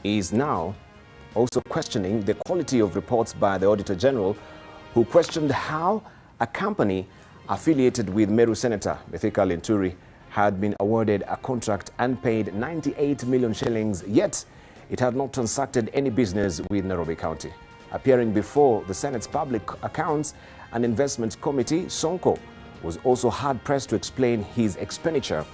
is now also questioning the quality of reports by the Auditor General, who questioned how a company affiliated with Meru Senator Mithika Linturi had been awarded a contract and paid 98 million shillings, yet it had not transacted any business with Nairobi County. Appearing before the Senate's Public Accounts and Investment Committee, Sonko was also hard-pressed to explain his expenditure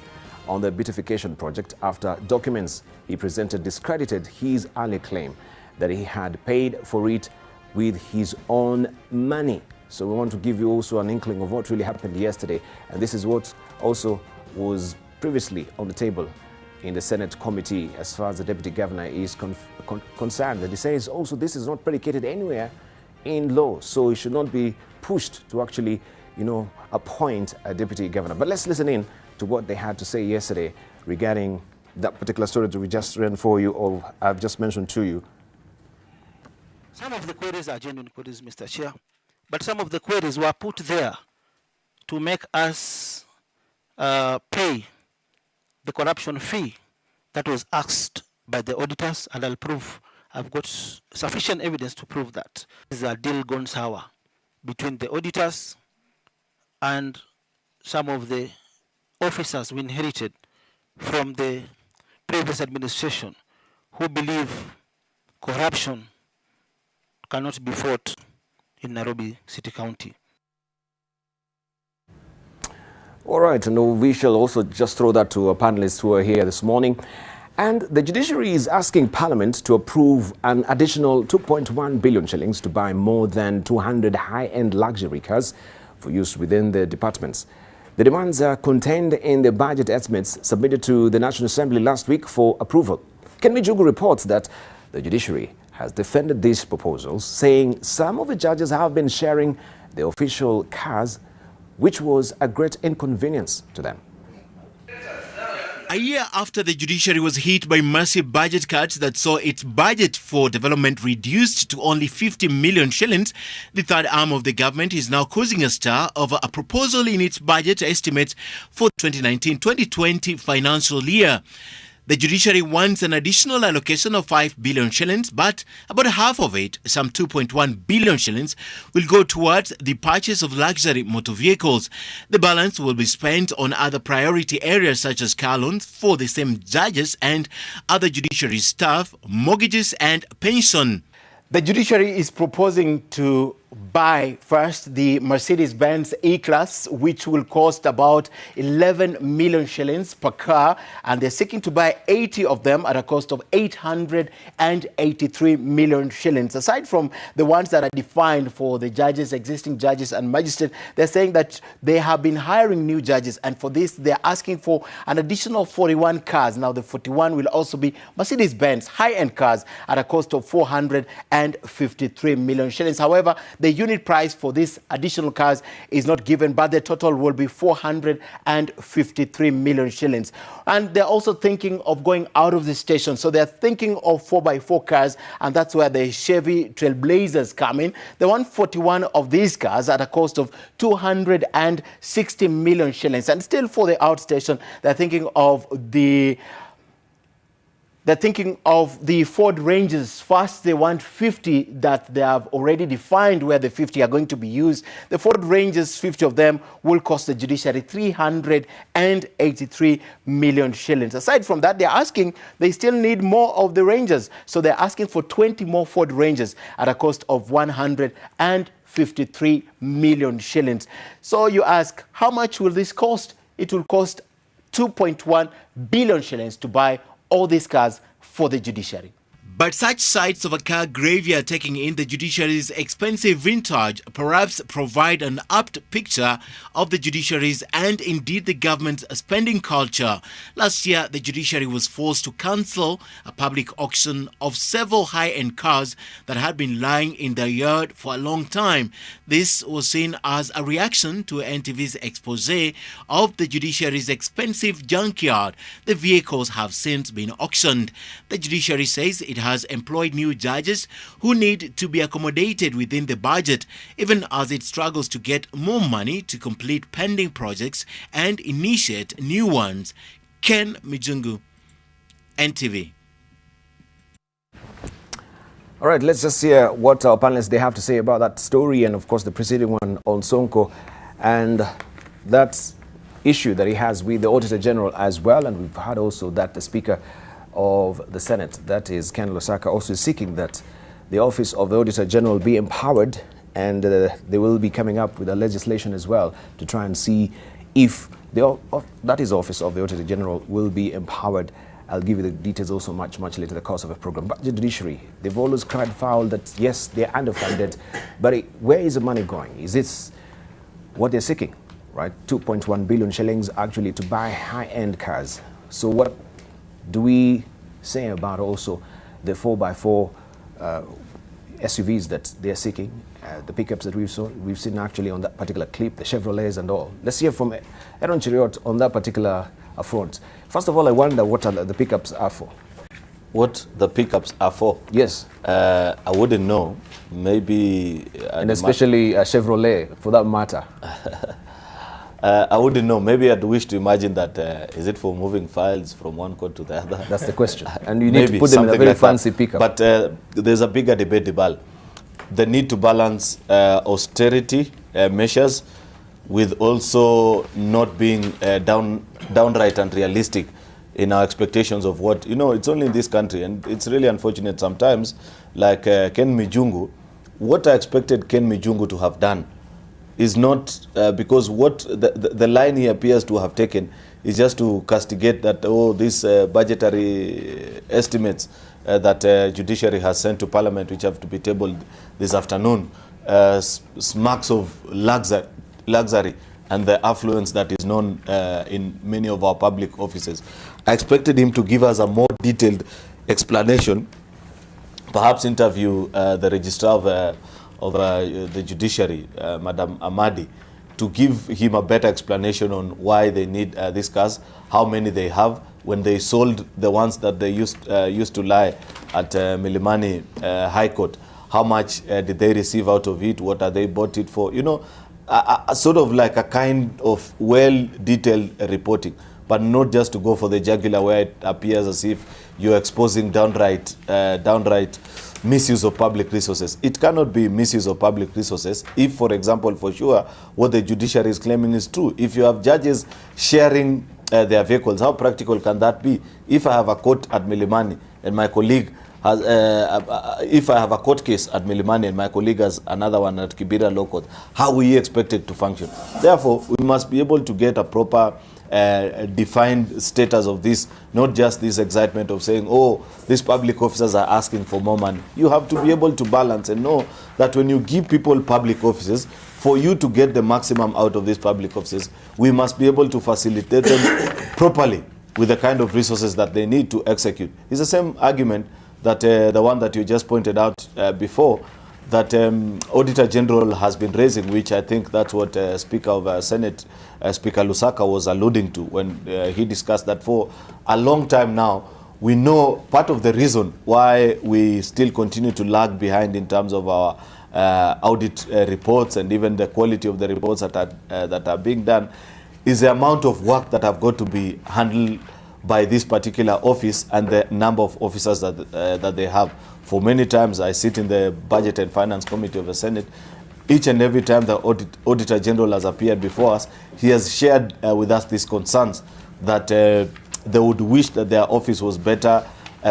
on the beautification project after documents he presented discredited his earlier claim that he had paid for it with his own money. So we want to give you also an inkling of what really happened yesterday, and this is what also was previously on the table in the Senate committee as far as the Deputy Governor is concerned. That he says also this is not predicated anywhere in law, so he should not be pushed to actually, appoint a Deputy Governor. But let's listen in to what they had to say yesterday regarding that particular story that we just ran for you, or I've just mentioned to you. Some of the queries are genuine queries, Mr. Chair, but some of the queries were put there to make us pay the corruption fee that was asked by the auditors, and I've got sufficient evidence to prove that. This is a deal gone sour between the auditors and some of the officers we inherited from the previous administration who believe corruption cannot be fought in Nairobi City County. All right, and we shall also just throw that to our panelists who are here this morning. And the Judiciary is asking Parliament to approve an additional 2.1 billion shillings to buy more than 200 high-end luxury cars for use within the departments. The demands are contained in the budget estimates submitted to the National Assembly last week for approval. Ken Mijugu reports that the Judiciary has defended these proposals, saying some of the judges have been sharing the official cars, which was a great inconvenience to them. A year after the Judiciary was hit by massive budget cuts that saw its budget for development reduced to only 50 million shillings, the third arm of the government is now causing a stir over a proposal in its budget estimates for 2019-2020 financial year. The Judiciary wants an additional allocation of 5 billion shillings, but about half of it, some 2.1 billion shillings, will go towards the purchase of luxury motor vehicles. The balance will be spent on other priority areas such as car loans for the same judges and other judiciary staff, mortgages and pension. The Judiciary is proposing to buy first the Mercedes-Benz E-Class, which will cost about 11 million shillings per car, and they're seeking to buy 80 of them at a cost of 883 million shillings. Aside from the ones that are defined for the judges, existing judges and magistrates, they're saying that they have been hiring new judges, and for this they're asking for an additional 41 cars. Now the 41 will also be Mercedes-Benz high-end cars at a cost of 453 million shillings. However, the unit price for these additional cars is not given, but the total will be 453 million shillings. And they're also thinking of going out of the station. So they're thinking of 4x4 cars, and that's where the Chevy Trailblazers come in. They want 41 of these cars at a cost of 260 million shillings. And still for the outstation, they're thinking of the Ford Rangers. First, they want 50 that they have already defined where the 50 are going to be used. The Ford Rangers, 50 of them, will cost the Judiciary 383 million shillings. Aside from that, they still need more of the Rangers. So they're asking for 20 more Ford Rangers at a cost of 153 million shillings. So you ask, how much will this cost? It will cost 2.1 billion shillings to buy all these cars for the Judiciary. But such sights of a car graveyard taking in the Judiciary's expensive vintage perhaps provide an apt picture of the Judiciary's and indeed the government's spending culture. Last year, the Judiciary was forced to cancel a public auction of several high-end cars that had been lying in their yard for a long time. This was seen as a reaction to NTV's expose of the Judiciary's expensive junkyard. The vehicles have since been auctioned. The Judiciary says it has employed new judges who need to be accommodated within the budget, even as it struggles to get more money to complete pending projects and initiate new ones. Ken Mijugu, NTV. All right, let's just hear what our panelists they have to say about that story and, of course, the preceding one on Sonko and that issue that he has with the Auditor General as well. And we've heard also that the Speaker of the Senate, that is Ken Lusaka, also is seeking that the Office of the Auditor General be empowered, and they will be coming up with a legislation as well to try and see if that is Office of the Auditor General will be empowered. I'll give you the details also much later in the course of the program. But the judiciary, they've always cried foul that yes, they're underfunded, but where is the money going? Is this what they're seeking, right? 2.1 billion shillings actually to buy high-end cars. So what do we say about also the 4x4 SUVs that they're seeking, the pickups that we've seen actually on that particular clip, the Chevrolets and all? Let's hear from Aaron Chiriot on that particular front. First of all, I wonder what the pickups are for. What the pickups are for? Yes. I wouldn't know. Maybe... and especially a Chevrolet, for that matter. I wouldn't know. Maybe I'd wish to imagine that is it for moving files from one court to the other? That's the question. And you need to put them in a very fancy pickup. But there's a bigger debate, Dibal. The need to balance austerity measures with also not being downright unrealistic in our expectations of what, it's only in this country, and it's really unfortunate sometimes, like Ken Mijungu, what I expected Ken Mijungu to have done is not, because what the line he appears to have taken is just to castigate that, these budgetary estimates that Judiciary has sent to Parliament, which have to be tabled this afternoon, smacks of luxury and the affluence that is known in many of our public offices. I expected him to give us a more detailed explanation, perhaps interview the registrar of the Judiciary, Madam Amadi, to give him a better explanation on why they need these cars, how many they have, when they sold the ones that they used to lie at Milimani High Court, how much did they receive out of it, what are they bought it for, sort of like a kind of well-detailed reporting, but not just to go for the jugular where it appears as if you're exposing downright misuse of public resources. It cannot be misuse of public resources if, for example, for sure, what the judiciary is claiming is true. If you have judges sharing their vehicles, how practical can that be? If I have a court at Milimani and my colleague has, if I have a court case at Milimani and my colleague has another one at Kibera Law Court, how will you expect it to function? Therefore, we must be able to get a proper defined status of this, not just this excitement of saying, these public officers are asking for more money. You have to be able to balance and know that when you give people public offices, for you to get the maximum out of these public offices, we must be able to facilitate them properly with the kind of resources that they need to execute. It's the same argument that the one that you just pointed out before, that Auditor General has been raising, which I think that's what Speaker of Senate, Speaker Lusaka was alluding to when he discussed that for a long time now. We know part of the reason why we still continue to lag behind in terms of our audit reports and even the quality of the reports that are being done is the amount of work that have got to be handled by this particular office and the number of officers that they have. For many times, I sit in the Budget and Finance Committee of the Senate. Each and every time the Auditor General has appeared before us, he has shared with us these concerns that they would wish that their office was better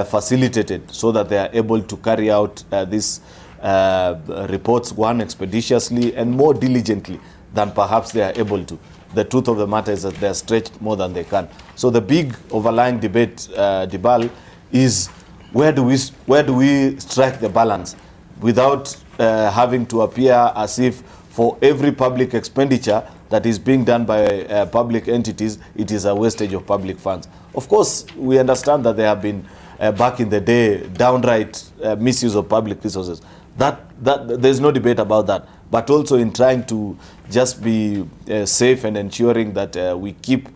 facilitated so that they are able to carry out these reports, one, expeditiously and more diligently than perhaps they are able to. The truth of the matter is that they are stretched more than they can. So the big overlying debate, Dibal, is where do we strike the balance without having to appear as if for every public expenditure that is being done by public entities, it is a wastage of public funds. Of course, we understand that there have been, back in the day, downright misuse of public resources. There's no debate about that. But also in trying to just be safe and ensuring that we keep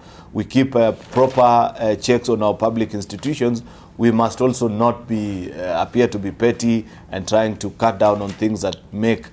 proper checks on our public institutions, we must also not appear to be petty and trying to cut down on things that make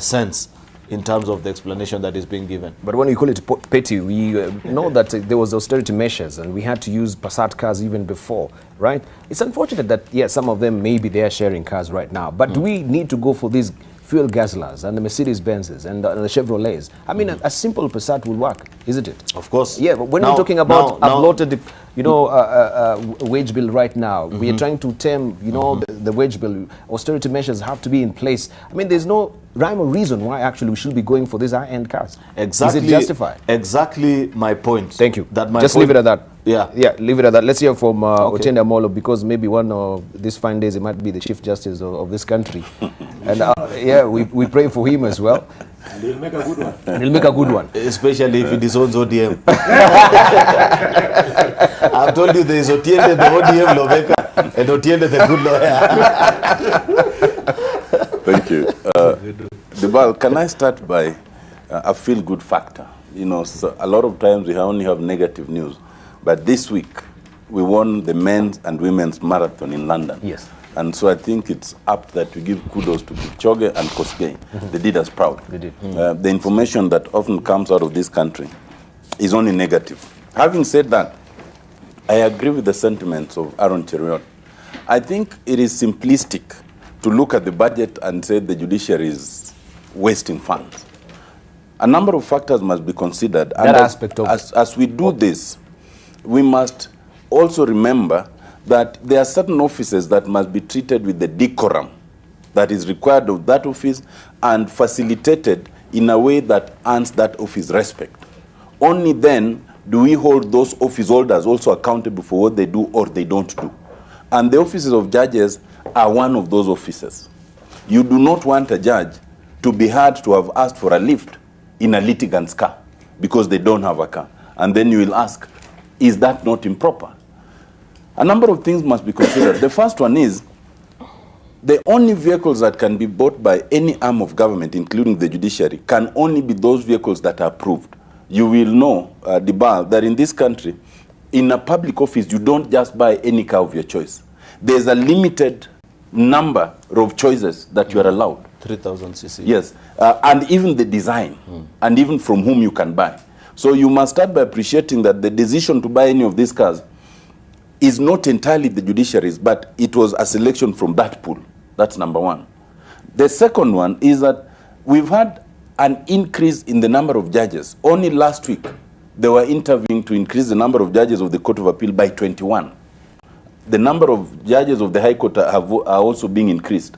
sense in terms of the explanation that is being given. But when you call it petty, we know that there was austerity measures and we had to use Passat cars even before, right? It's unfortunate that, yeah, some of them maybe they are sharing cars right now. But do we need to go for these fuel guzzlers and the Mercedes-Benzes and the Chevrolets? I mean, a simple Passat will work, isn't it? Of course. Yeah, but when we're talking about a bloated, you know, wage bill right now, we are trying to tame, you know, the wage bill. Austerity measures have to be in place. I mean, there's no rhyme or reason why actually we should be going for these high-end cars. Exactly. Is it justified? Exactly my point. Thank you. That my Just point, leave it at that. Yeah. Yeah, leave it at that. Let's hear from Otenda Molo, because maybe one of these fine days he might be the Chief Justice of this country. And yeah, we pray for him as well. And he'll make a good one. And he'll make a good one. Especially if he disowns ODM. I've told you there is Otiende the ODM lawmaker and Otiende the good lawyer. Thank you. Dibal, can I start by a feel-good factor? You know, so a lot of times we only have negative news. But this week, we won the men's and women's marathon in London. Yes. And so I think it's apt that we give kudos to Kipchoge and Kosgei. They did us proud. They did. The information that often comes out of this country is only negative. Having said that, I agree with the sentiments of Aaron Cheruiyot. I think it is simplistic to look at the budget and say the judiciary is wasting funds. A number of factors must be considered. That aspect of as we do this, we must also remember that there are certain offices that must be treated with the decorum that is required of that office and facilitated in a way that earns that office respect. Only then do we hold those office holders also accountable for what they do or they don't do. And the offices of judges are one of those offices. You do not want a judge to be heard to have asked for a lift in a litigant's car because they don't have a car. And then you will ask, is that not improper? A number of things must be considered. The first one is, the only vehicles that can be bought by any arm of government, including the judiciary, can only be those vehicles that are approved. You will know, Dibal, that in this country, in a public office, you don't just buy any car of your choice. There's a limited number of choices that you are allowed. 3,000 cc. Yes, and even the design, and even from whom you can buy. So you must start by appreciating that the decision to buy any of these cars is not entirely the judiciary's, but it was a selection from that pool. That's number one. The second one is that we've had an increase in the number of judges. Only last week, they were interviewing to increase the number of judges of the Court of Appeal by 21. The number of judges of the High Court are also being increased.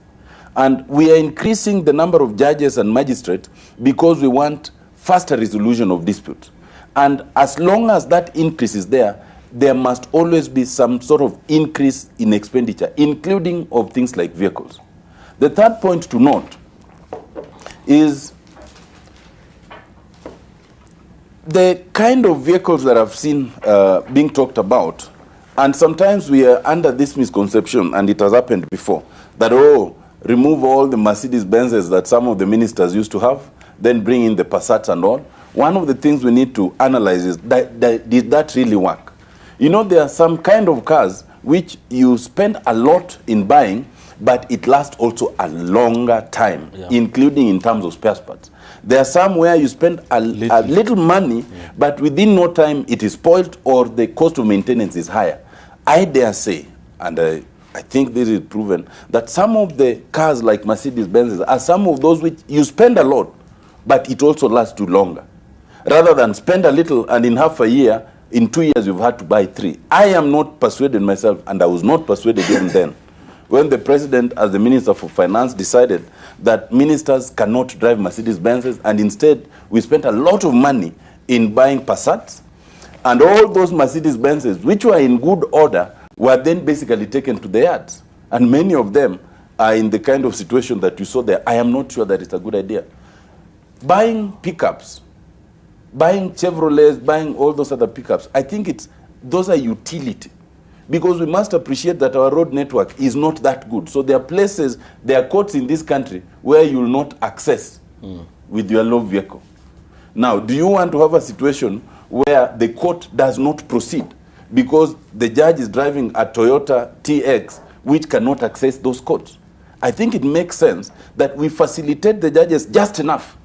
And we are increasing the number of judges and magistrates because we want faster resolution of disputes. And as long as that increase is there, there must always be some sort of increase in expenditure, including of things like vehicles. The third point to note is the kind of vehicles that I've seen being talked about, and sometimes we are under this misconception, and it has happened before, that, oh, remove all the Mercedes-Benzes that some of the ministers used to have, then bring in the Passats and all. One of the things we need to analyze is, did that really work? You know, there are some kind of cars which you spend a lot in buying, but it lasts also a longer time, including in terms of spare parts. There are some where you spend a little money, but within no time it is spoiled or the cost of maintenance is higher. I dare say, and I think this is proven, that some of the cars like Mercedes-Benz are some of those which you spend a lot, but it also lasts too longer. Rather than spend a little and in half a year, in 2 years you've had to buy 3. I am not persuaded myself, and I was not persuaded even then, when the president, as the Minister for Finance, decided that ministers cannot drive Mercedes-Benzes, and instead we spent a lot of money in buying Passats, and all those Mercedes-Benzes, which were in good order, were then basically taken to the yards. And many of them are in the kind of situation that you saw there. I am not sure that it's a good idea. Buying pickups, buying Chevrolets, buying all those other pickups, I think those are utility. Because we must appreciate that our road network is not that good. So there are places, there are courts in this country where you will not access with your low vehicle. Now, do you want to have a situation where the court does not proceed because the judge is driving a Toyota TX which cannot access those courts? I think it makes sense that we facilitate the judges just enough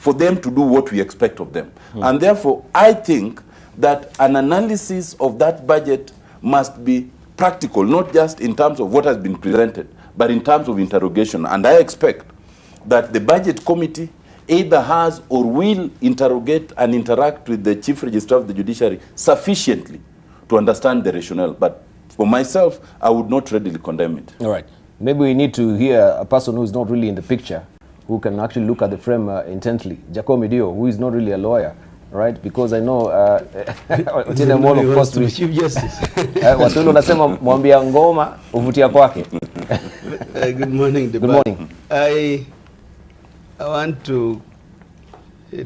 for them to do what we expect of them. And therefore, I think that an analysis of that budget must be practical, not just in terms of what has been presented, but in terms of interrogation. And I expect that the budget committee either has or will interrogate and interact with the Chief Registrar of the Judiciary sufficiently to understand the rationale. But for myself, I would not readily condemn it. All right. Maybe we need to hear a person who is not really in the picture, who can actually look at the frame intently. Jacob Dio, who is not really a lawyer, right? Because I know of course to Chief Justice. Waswahili unasema mwambia ngoma uvutia kwake. Good morning. Good morning. I want to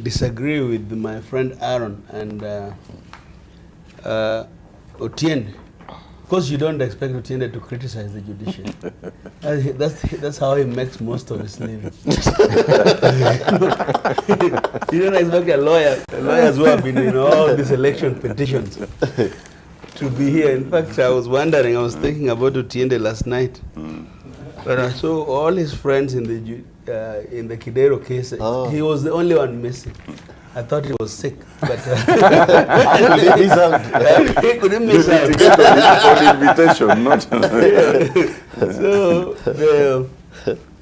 disagree with my friend Aaron and Otiende. Of course, you don't expect Otiende to criticize the judiciary. That's how he makes most of his living. You don't expect lawyers who have been in all these election petitions to be here. In fact, I was thinking about Otiende last night. But I saw all his friends in the Kidero case. He was the only one missing. I thought he was sick, but he couldn't miss out. On invitation, not. So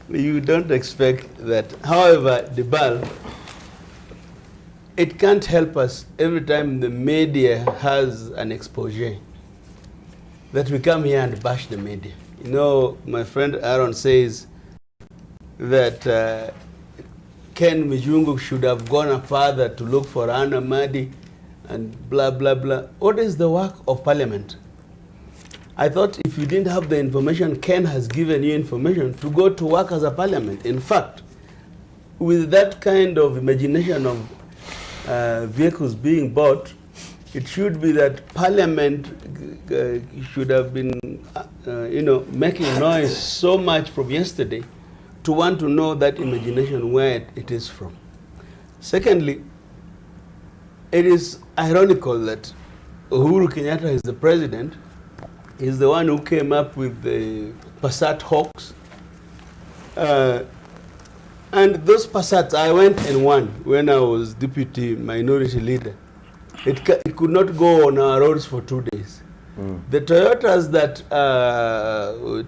you don't expect that. However, the BAL, it can't help us every time the media has an exposure that we come here and bash the media. You know, my friend Aaron says that Ken Mijungu should have gone further to look for Anna Madi and blah, blah, blah. What is the work of Parliament? I thought if you didn't have the information, Ken has given you information to go to work as a Parliament. In fact, with that kind of imagination of vehicles being bought, it should be that Parliament should have been, making noise so much from yesterday to want to know that imagination where it is from. Secondly, it is ironical that Uhuru Kenyatta is the president. He's the one who came up with the Passat hoax. And those Passats, I went in one when I was deputy minority leader. It could not go on our roads for 2 days. The Toyotas that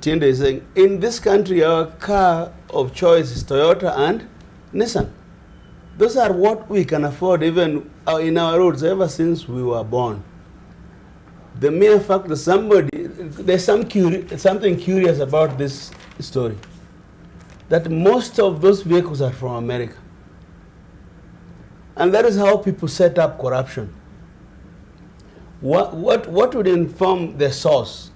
Tiende is saying, in this country, our car of choice is Toyota and Nissan. Those are what we can afford even in our roads ever since we were born. The mere fact that there's something curious about this story, that most of those vehicles are from America. And that is how people set up corruption. What would inform the source?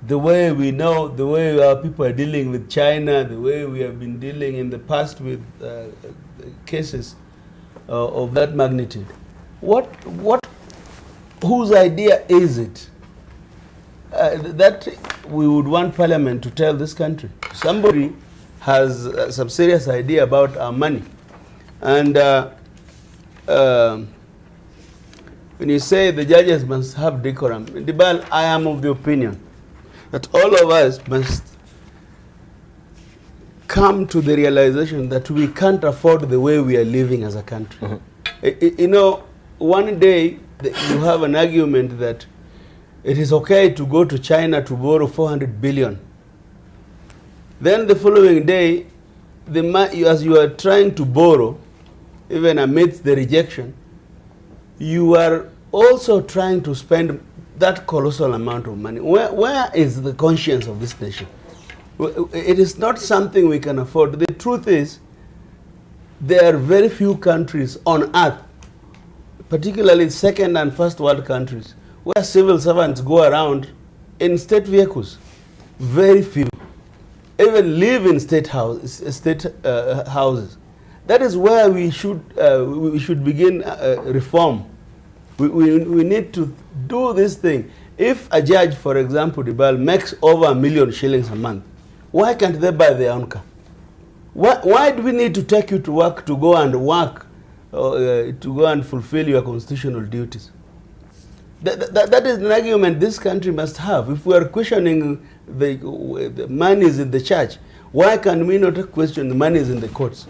The way we know, the way our people are dealing with China, the way we have been dealing in the past with cases of that magnitude. Whose idea is it that we would want Parliament to tell this country? Somebody has some serious idea about our money. And when you say the judges must have decorum, Dibal, I am of the opinion that all of us must come to the realization that we can't afford the way we are living as a country. You know, one day you have an argument that it is okay to go to China to borrow 400 billion. Then the following day, as you are trying to borrow, even amidst the rejection, you are also trying to spend that colossal amount of money. Where is the conscience of this nation? It is not something we can afford. The truth is, there are very few countries on earth, particularly second and first world countries, where civil servants go around in state vehicles. Very few. Even live in state houses. That is where we should begin reform. We need to do this thing. If a judge, for example, Dibal, makes over $1 million shillings a month, why can't they buy their own car? Why do we need to take you to work to go and work, to go and fulfill your constitutional duties? That is an argument this country must have. If we are questioning the monies in the church, why can we not question the monies in the courts?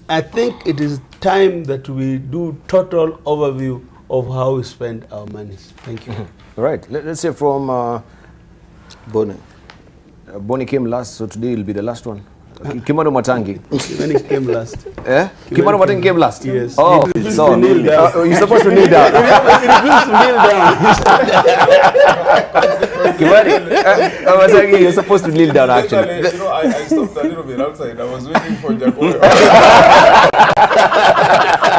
I think it is time that we do total overview of how we spend our monies. Thank you. All right, let's hear from Bonnie. Bonnie came last, so today will be the last one. Kimano Matangi. Kimani came last. Eh? Kimano Matangi came last? Yes. Oh, so you're supposed to kneel down. Kimani Matangi, you're supposed to kneel down actually. You know, I stopped a little bit outside. I was waiting for Jacob.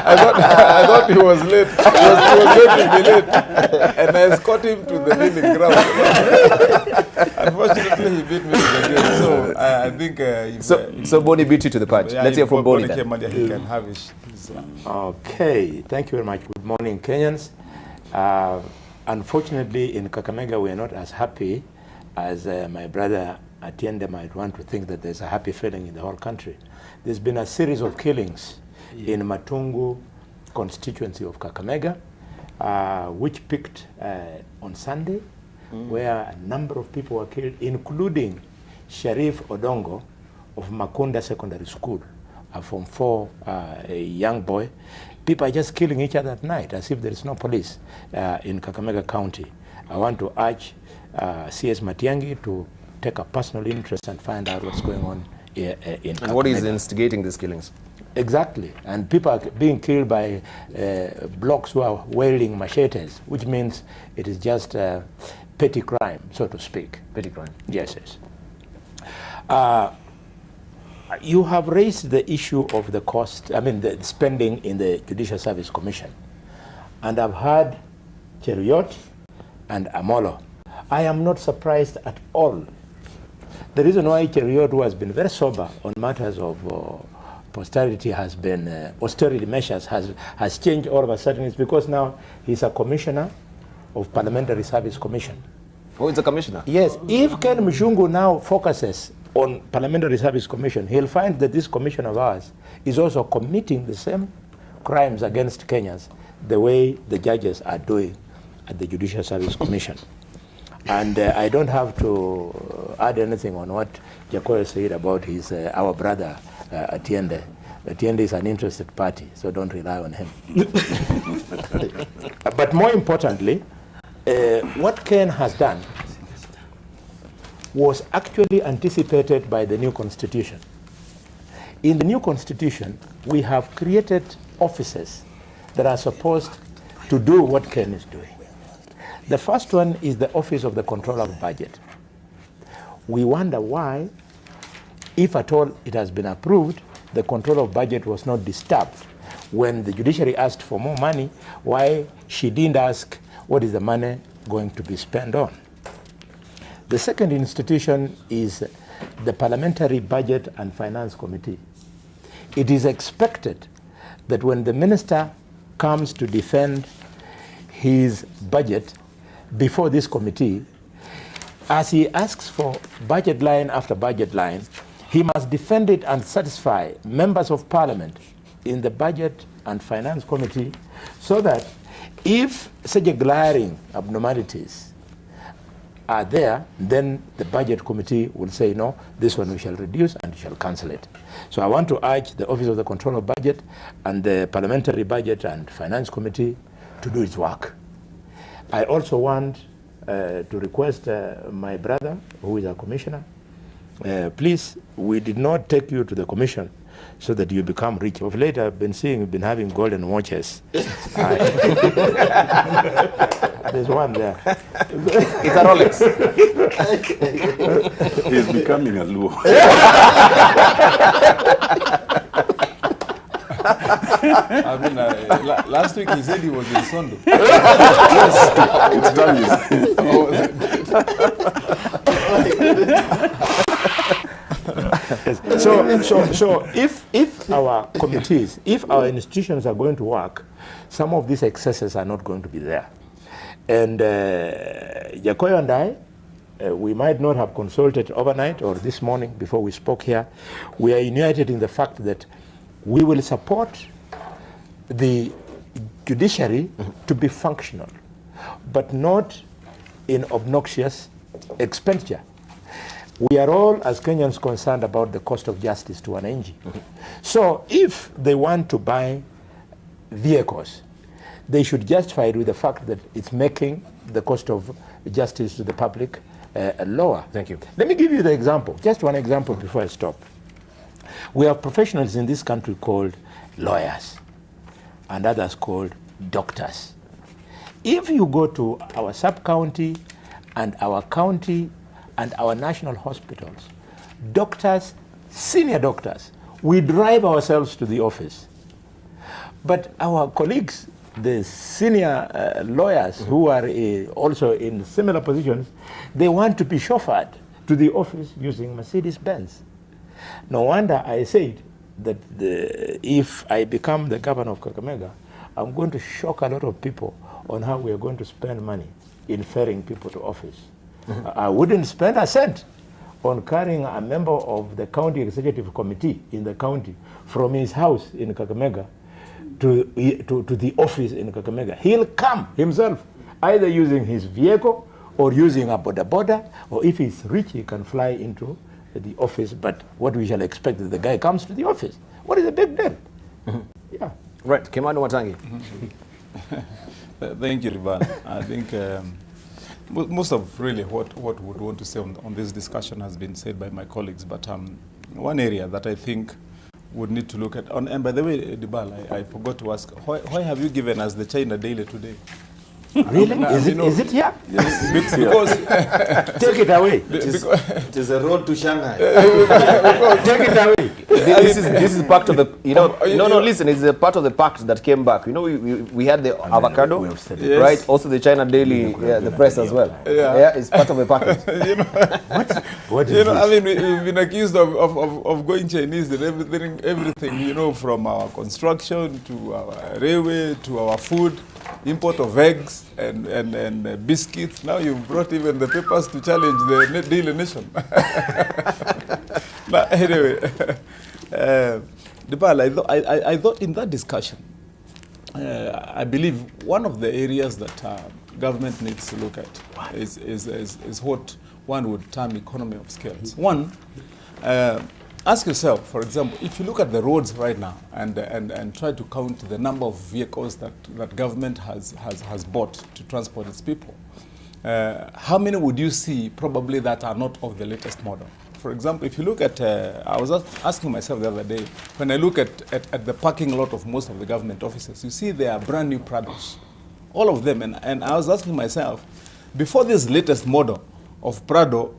I thought he was late. He was going to be late. And I escorted him to the kneeling ground. Unfortunately, he beat me to the game. So I think... So Bonnie beat you to the punch. Yeah, let's hear from Bonnie then. He can have his Okay, thank you very much. Good morning, Kenyans. Unfortunately, in Kakamega, we are not as happy as my brother Atiende might want to think that there's a happy feeling in the whole country. There's been a series of killings in Matungu constituency of Kakamega, which peaked on Sunday, where a number of people were killed, including Sharif Odongo of Makunda Secondary School, from a young boy. People are just killing each other at night as if there is no police in Kakamega County. I want to urge CS Matiang'i to take a personal interest and find out what's going on in Kakamega. And what is instigating these killings? Exactly. And people are being killed by blocks who are wielding machetes, which means it is just petty crime, so to speak. Petty crime. Yes, yes. You have raised the issue of the cost, the spending in the Judicial Service Commission. And I've heard Cheruiyot and Amolo. I am not surprised at all. The reason why Cheruiyot, who has been very sober on matters of austerity austerity measures has changed all of a sudden is because now he's a commissioner of Parliamentary Service Commission. Oh, it's a commissioner? Yes. If Ken Mshungu now focuses on Parliamentary Service Commission, he'll find that this commission of ours is also committing the same crimes against Kenyans the way the judges are doing at the Judicial Service Commission. And I don't have to add anything on what Jacob said about his our brother Atiende. Atiende is an interested party, so don't rely on him. But more importantly, what Ken has done was actually anticipated by the new constitution. In the new constitution, we have created offices that are supposed to do what Ken is doing. The first one is the Office of the Controller of Budget. We wonder why, if at all it has been approved, the Controller of Budget was not disturbed. When the Judiciary asked for more money, why she didn't ask what is the money going to be spent on. The second institution is the Parliamentary Budget and Finance Committee. It is expected that when the minister comes to defend his budget before this committee, as he asks for budget line after budget line, he must defend it and satisfy members of Parliament in the Budget and Finance Committee so that if such a glaring abnormalities are there, then the Budget Committee will say, no, this one we shall reduce and we shall cancel it. So I want to urge the Office of the Controller of Budget and the Parliamentary Budget and Finance Committee to do its work. I also want to request my brother, who is a commissioner, please, we did not take you to the commission so that you become rich. Of late, I've been seeing you've been having golden watches. There's one there. It's a Rolex. He's becoming a Luo. Last week he said he was in Sondo. So if our committees, if our institutions are going to work, some of these excesses are not going to be there. And Jacoyo and I, we might not have consulted overnight or this morning before we spoke here. We are united in the fact that we will support the judiciary to be functional, but not in obnoxious expenditure. we are all, as Kenyans, concerned about the cost of justice to wananchi. So if they want to buy vehicles, they should justify it with the fact that it's making the cost of justice to the public lower. Thank you. Let me give you the example, just one example before I stop. We have professionals in this country called lawyers and others called doctors. If you go to our sub-county and our county and our national hospitals, doctors, senior doctors, we drive ourselves to the office. But our colleagues, the senior lawyers who are also in similar positions, they want to be chauffeured to the office using Mercedes-Benz. No wonder I said that if I become the governor of Kakamega, I'm going to shock a lot of people on how we are going to spend money in ferrying people to office. I wouldn't spend a cent on carrying a member of the county executive committee in the county from his house in Kakamega to the office in Kakamega. He'll come himself, either using his vehicle or using a boda, or if he's rich, he can fly into the office. But what we shall expect is the guy comes to the office. What is the big deal? Yeah. Right, Kimano Watangi. Thank you, Riban. I think most of really what we would want to say on this discussion has been said by my colleagues, but one area that I think would need to look at, and by the way, Dibal, I forgot to ask, why have you given us the China Daily today? Really? Is it here? Yes, because take it away. It is a road to Shanghai. Take it away. This is part of the, listen, it's a part of the pact that came back. You know, we had the avocado, Yes. right? Also the China Daily, the press as well. Yeah, it's part of the package. You know, What is this? I mean, we've been accused of going Chinese and everything, you know, from our construction to our railway to our food, import of eggs and biscuits. Now you've brought even the papers to challenge the Daily Nation. But anyway, I thought in that discussion, I believe one of the areas that government needs to look at is what one would term economy of scales. One, ask yourself, for example, if you look at the roads right now and try to count the number of vehicles that government has bought to transport its people, how many would you see probably that are not of the latest model? For example, if you look at, I was asking myself the other day, when I look at the parking lot of most of the government offices, you see they are brand new Prados, all of them. And I was asking myself, before this latest model of Prado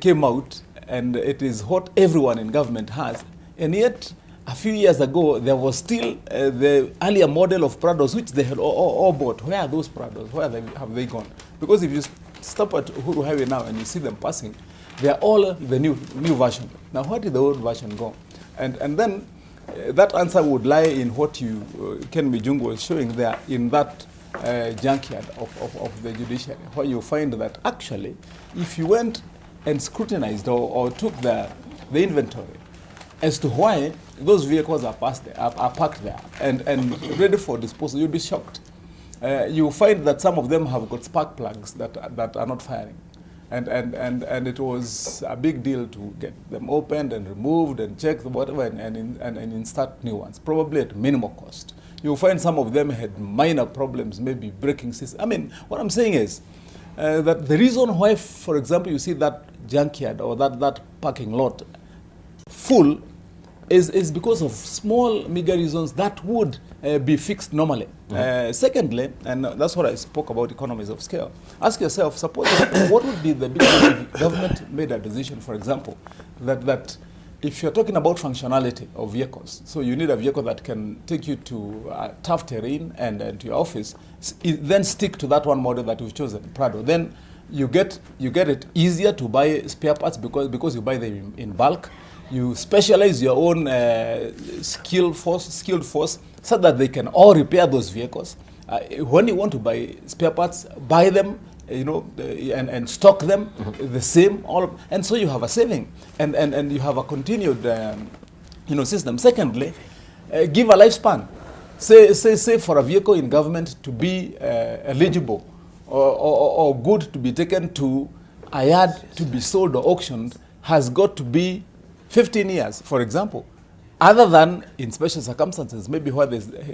came out, and it is what everyone in government has, and yet a few years ago there was still the earlier model of Prados which they had all bought. Where are those Prados? Where have they gone? Because if you stop at Uhuru Highway now and you see them passing, they are all the new version. Now where did the old version go? And then that answer would lie in what Ken Mijungu was showing there in that junkyard of the judiciary, where you find that actually if you went and scrutinized or took the inventory as to why those vehicles are parked there and ready for disposal, you'll be shocked. You find that some of them have got spark plugs that are not firing. And it was a big deal to get them opened and removed and checked, whatever, and insert new ones, probably at minimal cost. You'll find some of them had minor problems, maybe braking system. I mean, what I'm saying is that the reason why, for example, you see that junkyard or that parking lot full is because of small, meager reasons that would be fixed normally. Secondly, and that's what I spoke about economies of scale, ask yourself, suppose what would be the difference if government made a decision, for example, that if you're talking about functionality of vehicles, so you need a vehicle that can take you to tough terrain and to your office, then stick to that one model that you've chosen, Prado. Then you get it easier to buy spare parts because you buy them in bulk. You specialize your own skilled force so that they can all repair those vehicles. When you want to buy spare parts, buy them, and stock them the same. And so you have a saving, and you have a continued, system. Secondly, give a lifespan. Say for a vehicle in government to be eligible or good to be taken to a yard to be sold or auctioned has got to be 15 years, for example, other than in special circumstances, maybe where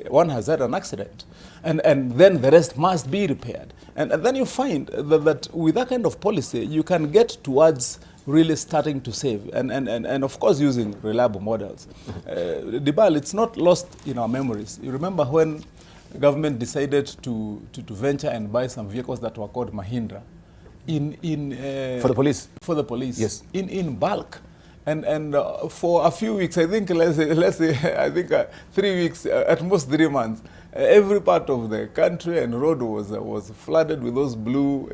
one has had an accident, and then the rest must be repaired. And then you find that with that kind of policy, you can get towards really starting to save, and of course using reliable models. Dibal, it's not lost in our memories. You remember when government decided to venture and buy some vehicles that were called Mahindra for the police? For the police, yes, in bulk. And for a few weeks, I think, let's say I think 3 weeks, at most 3 months, every part of the country and road was flooded with those blue,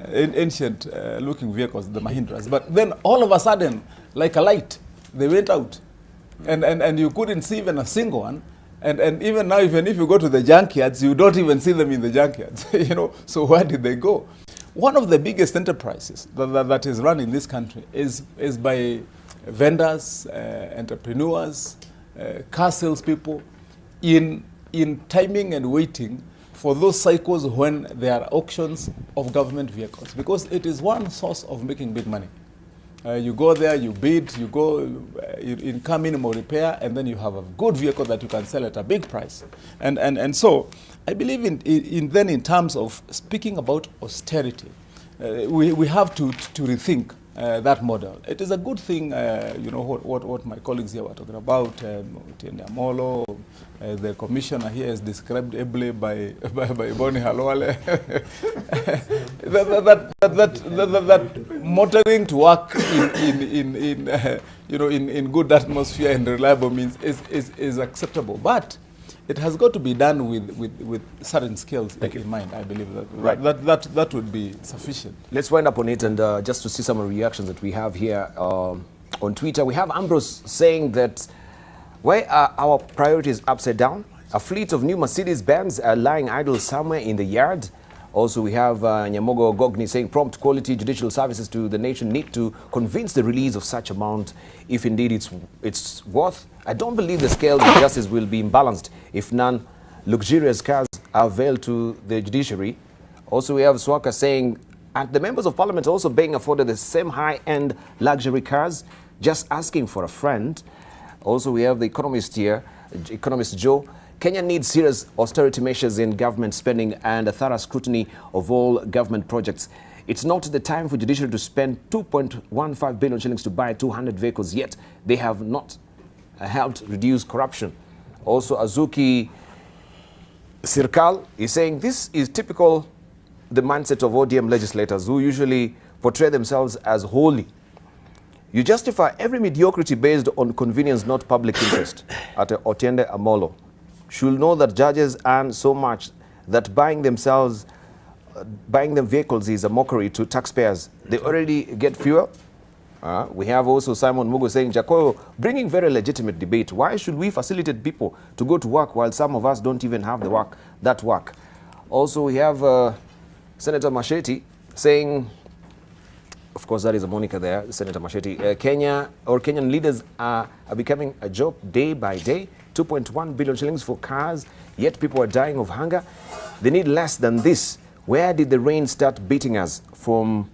ancient looking vehicles, the Mahindras. But then all of a sudden, like a light, they went out, and you couldn't see even a single one. And even now, even if you go to the junkyards, you don't even see them in the junkyards. So where did they go? One of the biggest enterprises that is run in this country is by vendors, entrepreneurs, car salespeople, in timing and waiting for those cycles when there are auctions of government vehicles, because it is one source of making big money. You go there, you bid, you go in car minimal repair, and then you have a good vehicle that you can sell at a big price. And so I believe in terms of speaking about austerity, we have to rethink that model. It is a good thing, what my colleagues here were talking about, Tiende Amolo, the commissioner here is described ably by Boni Halwale. that motoring to work in good atmosphere and reliable means is acceptable, but it has got to be done with certain skills in mind. I believe that would be sufficient. Let's wind up on it, and just to see some of the reactions that we have here on Twitter. We have Ambrose saying that, why are our priorities upside down? A fleet of new Mercedes-Benz are lying idle somewhere in the yard. Also, we have Nyamogo Gogni saying prompt quality judicial services to the nation need to convince the release of such amount if indeed it's worth. I don't believe the scale of justice will be imbalanced if non-luxurious cars are availed to the judiciary. Also, we have Swaka saying, and the members of parliament also being afforded the same high-end luxury cars, just asking for a friend. Also, we have the economist here, Economist Joe. Kenya needs serious austerity measures in government spending and a thorough scrutiny of all government projects. It's not the time for judiciary to spend 2.15 billion shillings to buy 200 vehicles, yet they have not helped reduce corruption. Also, Azuki Sirkal is saying this is typical the mindset of ODM legislators who usually portray themselves as holy. You justify every mediocrity based on convenience, not public interest. At Otiende Amolo should know that judges earn so much that buying them vehicles is a mockery to taxpayers. They already get fuel. We have also Simon Mugo saying, Jacoyo, bringing very legitimate debate. Why should we facilitate people to go to work while some of us don't even have that work? Also, we have Senator Machete saying, of course, that is a moniker there, Senator Machete. Kenyan leaders are becoming a joke day by day. 2.1 billion shillings for cars, yet people are dying of hunger. They need less than this. Where did the rain start beating us from?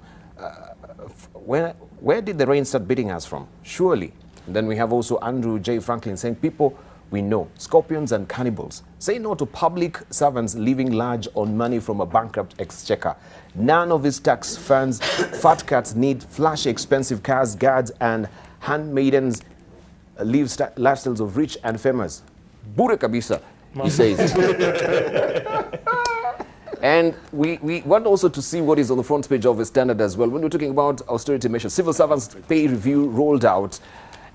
Where did the rain start beating us from? Surely. And then we have also Andrew J. Franklin saying, people we know, scorpions and cannibals. Say no to public servants living large on money from a bankrupt exchequer. None of these tax funds, fat cats need flashy expensive cars, guards and handmaidens live lifestyles of rich and famous. Bure kabisa, he says. And we want also to see what is on the front page of the Standard as well. When we're talking about austerity measures, civil servants pay review rolled out.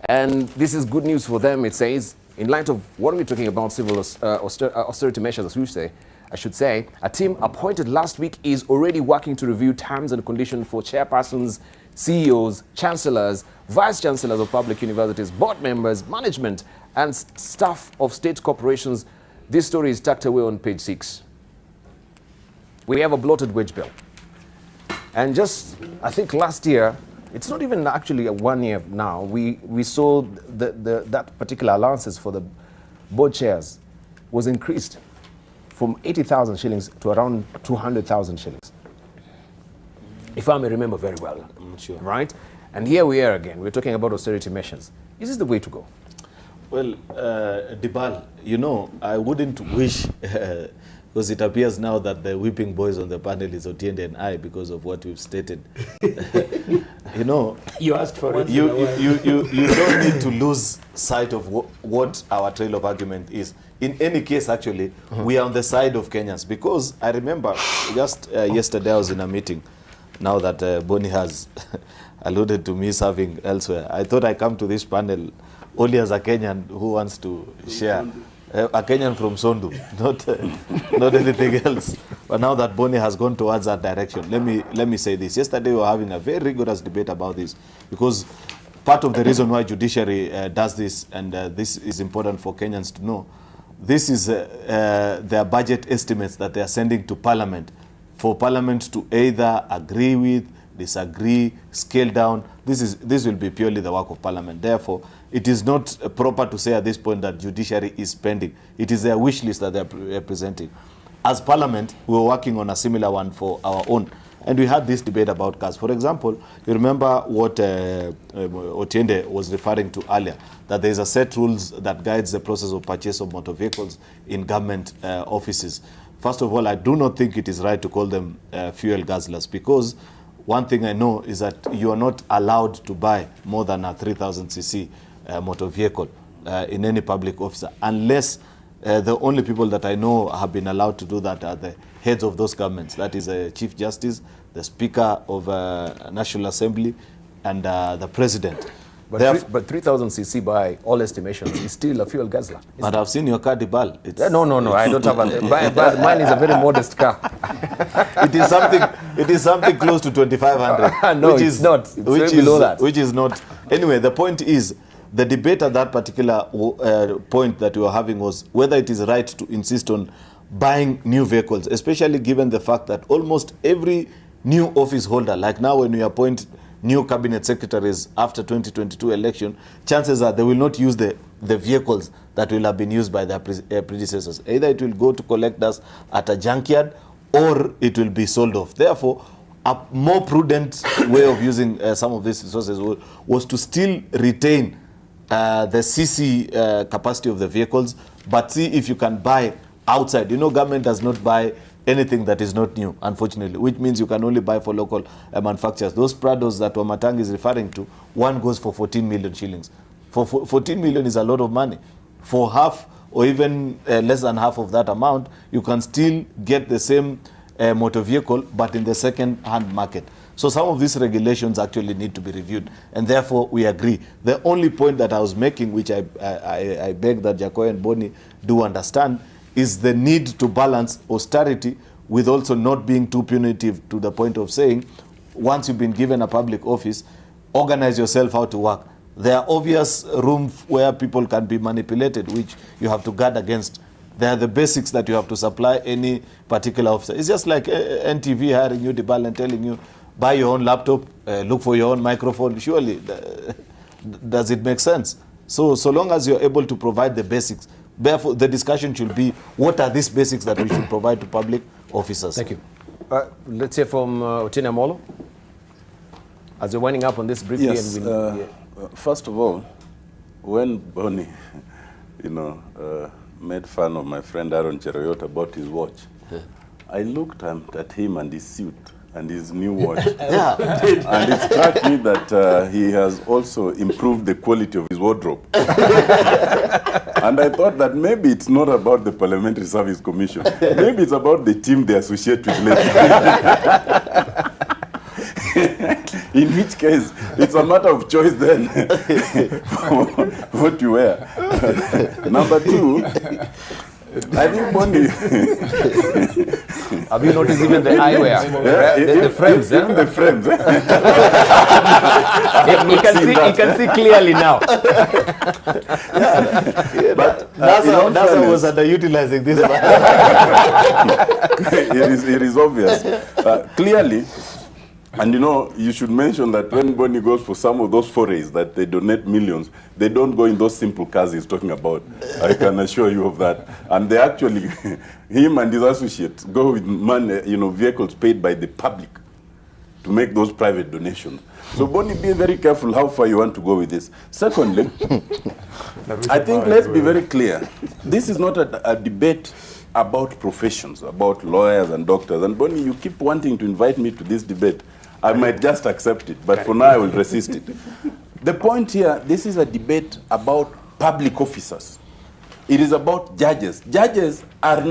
And this is good news for them, it says. In light of what are we talking about, civil austerity measures, I should say, a team appointed last week is already working to review terms and conditions for chairpersons, CEOs, chancellors, vice-chancellors of public universities, board members, management, and staff of state corporations. This story is tucked away on page 6. We have a bloated wage bill. And just, I think last year, it's not even actually 1 year now, we saw that particular allowances for the board chairs was increased from 80,000 shillings to around 200,000 shillings. if I may remember very well. Sure. Right? And here we are again. We're talking about austerity measures. Is this the way to go? Well, Dibal, you know, I wouldn't wish, because it appears now that the whipping boys on the panel is Otiende and I because of what we've stated. You know, You asked for it. you don't need to lose sight of what our trail of argument is. In any case, actually, we are on the side of Kenyans, because I remember just yesterday I was in a meeting, now that Bonnie has alluded to me serving elsewhere. I thought I come to this panel only as a Kenyan who wants to share. A Kenyan from Sondu, not anything else. But now that Bonnie has gone towards that direction, let me say this. Yesterday we were having a very rigorous debate about this, because part of the reason why Judiciary does this, and this is important for Kenyans to know, this is their budget estimates that they are sending to Parliament, for Parliament to either agree with, disagree, scale down. This will be purely the work of Parliament. Therefore, it is not proper to say at this point that Judiciary is spending. It is their wish list that they are presenting. As Parliament, we were working on a similar one for our own. And we had this debate about cars. For example, you remember what Otiende was referring to earlier, that there is a set rules that guides the process of purchase of motor vehicles in government offices. First of all, I do not think it is right to call them fuel guzzlers, because one thing I know is that you are not allowed to buy more than a 3,000cc motor vehicle in any public officer, unless the only people that I know have been allowed to do that are the heads of those governments. That is the Chief Justice, the Speaker of National Assembly, and the President. But 3,000cc by all estimations is still a fuel guzzler. But I've seen your car, Dibal. No, I don't have a... but mine is a very modest car. It is something close to 2,500. No, it's not. It's way below that. Which is not. Anyway, the point is, the debate at that particular point that we were having was whether it is right to insist on buying new vehicles, especially given the fact that almost every new office holder, like now when we appoint new cabinet secretaries after 2022 election, chances are they will not use the vehicles that will have been used by their predecessors. Either it will go to collectors at a junkyard, or it will be sold off. Therefore, a more prudent way of using some of these resources was to still retain the CC capacity of the vehicles, but see if you can buy outside. You know, government does not buy anything that is not new, unfortunately, which means you can only buy for local manufacturers. Those Prados that Wamatang is referring to, one goes for 14 million shillings. For 14 million is a lot of money. For half or even less than half of that amount, you can still get the same motor vehicle, but in the second-hand market. So some of these regulations actually need to be reviewed, and therefore we agree. The only point that I was making, which I beg that Jacoy and Bonnie do understand, is the need to balance austerity with also not being too punitive, to the point of saying, once you've been given a public office, organize yourself how to work. There are obvious rooms where people can be manipulated, which you have to guard against. They are the basics that you have to supply any particular officer. It's just like NTV hiring you, Dibal, and telling you, buy your own laptop, look for your own microphone. Surely, does it make sense? So long as you're able to provide the basics, therefore the discussion should be, what are these basics that we should provide to public officers? Thank you. Let's hear from Otiende Amolo, as we're winding up on this briefly. Yes, and first of all, when Bonnie, made fun of my friend Aaron Cheroyot about his watch, I looked at him and his suit and his new watch. And it struck me that he has also improved the quality of his wardrobe. And I thought that maybe it's not about the Parliamentary Service Commission. Maybe it's about the team they associate with later. In which case, it's a matter of choice then what you wear. Number two, I think Bonnie... Have you noticed even the eyewear? The frames, even the frames. You can see clearly now. But NASA was underutilizing this. It is obvious. Clearly, and you should mention that when Bonnie goes for some of those forays that they donate millions, they don't go in those simple cars he's talking about. I can assure you of that. And they actually, him and his associates, go with vehicles paid by the public. to make those private donations. So Bonnie, be very careful how far you want to go with this. Secondly, I think let's be very clear. This is not a debate about professions, about lawyers and doctors. And Bonnie, you keep wanting to invite me to this debate. I might just accept it, but for now I will resist it. The point here, this is a debate about public officers. It is about judges. Judges are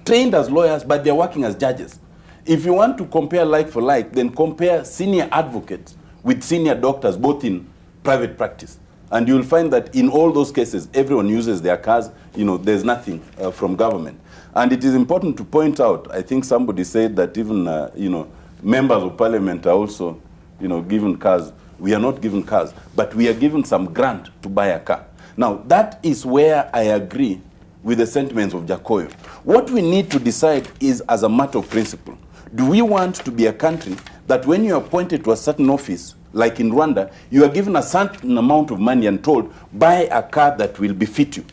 trained as lawyers, but they're working as judges. If you want to compare like for like, then compare senior advocates with senior doctors, both in private practice. And you'll find that in all those cases, everyone uses their cars. You know, there's nothing from government. And it is important to point out, I think somebody said that even, you know, members of parliament are also, you know, given cars. We are not given cars, but we are given some grant to buy a car. Now, that is where I agree with the sentiments of Jacoyo. What we need to decide is, as a matter of principle, do we want to be a country that when you are appointed to a certain office, like in Rwanda, you are given a certain amount of money and told, buy a car that will befit you,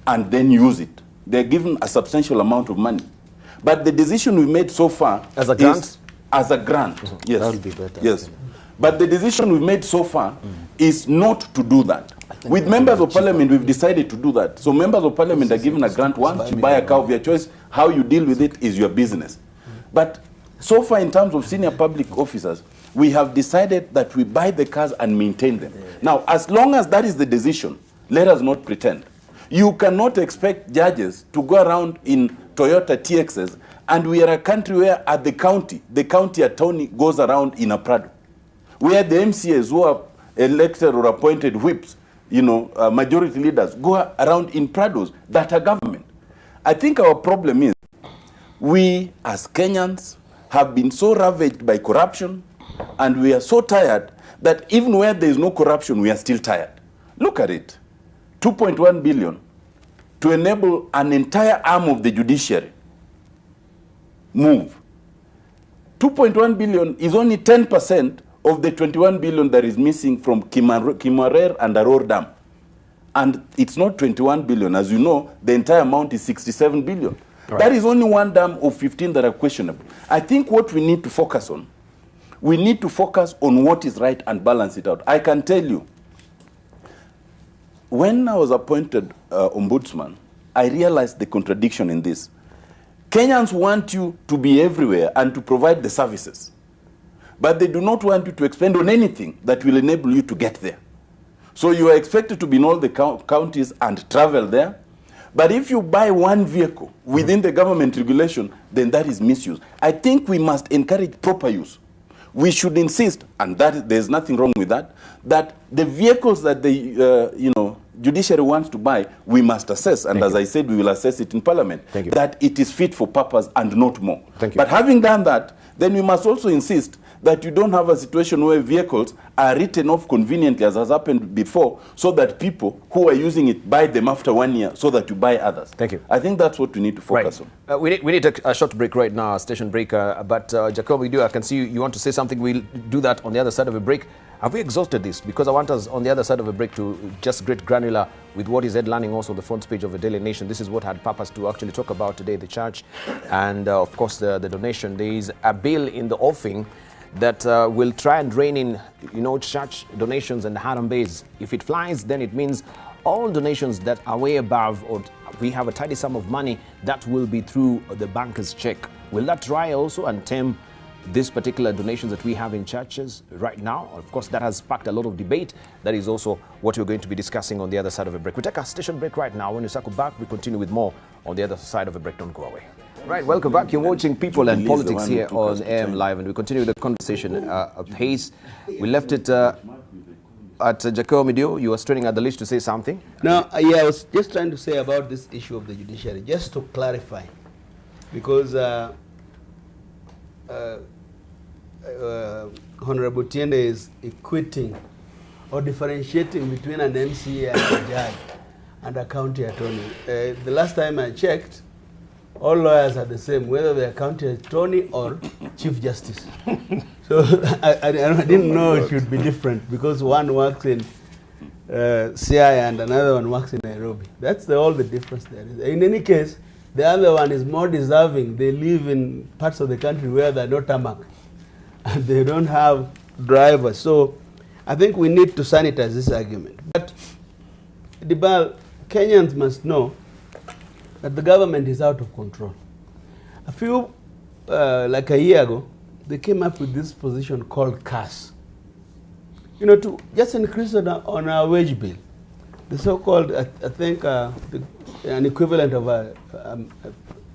and then use it. They're given a substantial amount of money. But the decision we made so far as a grant? Is as a grant, yes. That would be better. Yes. But the decision we've made so far is not to do that. With members of parliament, we've decided to do that. So members of parliament are given a grant once, you buy a car of your choice. How you deal with it is your business. But so far, in terms of senior public officers, we have decided that we buy the cars and maintain them. Now, as long as that is the decision, let us not pretend. You cannot expect judges to go around in Toyota TXs, and we are a country where at the county attorney goes around in a Prado, where the MCAs who are elected or appointed whips, you know, majority leaders go around in Prados that are government. I think our problem is we as Kenyans have been so ravaged by corruption, and we are so tired that even where there is no corruption, we are still tired. Look at it. 2.1 billion to enable an entire arm of the judiciary move. 2.1 billion is only 10% of the 21 billion that is missing from Kimarer and Aror Dam. And it's not 21 billion. As you know, the entire amount is 67 billion. Right. That is only one dam of 15 that are questionable. I think what we need to focus on, we need to focus on what is right and balance it out. I can tell you, when I was appointed ombudsman, I realized the contradiction in this. Kenyans want you to be everywhere and to provide the services, but they do not want you to expend on anything that will enable you to get there. So you are expected to be in all the counties and travel there. But if you buy one vehicle within the government regulation, then that is misuse. I think we must encourage proper use. We should insist, and that there's nothing wrong with that, that the vehicles that the judiciary wants to buy, we must assess. And as I said, we will assess it in parliament, that it is fit for purpose and not more. But having done that, then we must also insist that you don't have a situation where vehicles are written off conveniently, as has happened before, so that people who are using it buy them after 1 year, so that you buy others. Thank you. I think that's what we need to focus on. We need a short break right now, a station break. But Jacob, I can see you want to say something. We'll do that on the other side of a break. Have we exhausted this? Because I want us on the other side of a break to just get granular with what is headlining also on the front page of the Daily Nation. This is what had purpose to actually talk about today, the church and, of course, the donation. There is a bill in the offing that will try and rein in, church donations and Harambes. If it flies, then it means all donations that are way above, or we have a tidy sum of money, that will be through the banker's check. Will that try also and tame this particular donations that we have in churches right now? Of course, that has sparked a lot of debate. That is also what we're going to be discussing on the other side of a break. We take a station break right now. When we circle back, we continue with more on the other side of a break. Don't go away. Right, welcome back. You're watching People and Politics here on AM Live, and we continue the conversation at pace. We left it at Jacob Midio. You were straining at the leash to say something. No, I was just trying to say about this issue of the judiciary, just to clarify, because Honorable Tiende is equating or differentiating between an MCA and a judge and a county attorney. The last time I checked, all lawyers are the same, whether they're county attorney or chief justice. So I didn't know it should be different, because one works in CI and another one works in Nairobi. That's all the difference there is. In any case, the other one is more deserving. They live in parts of the country where there are no tarmac. and they don't have drivers. So I think we need to sanitize this argument. But Dibal, Kenyans must know that the government is out of control. A few, like a year ago, they came up with this position called CAS. You know, to just increase on our wage bill. The so-called, I think, an equivalent of a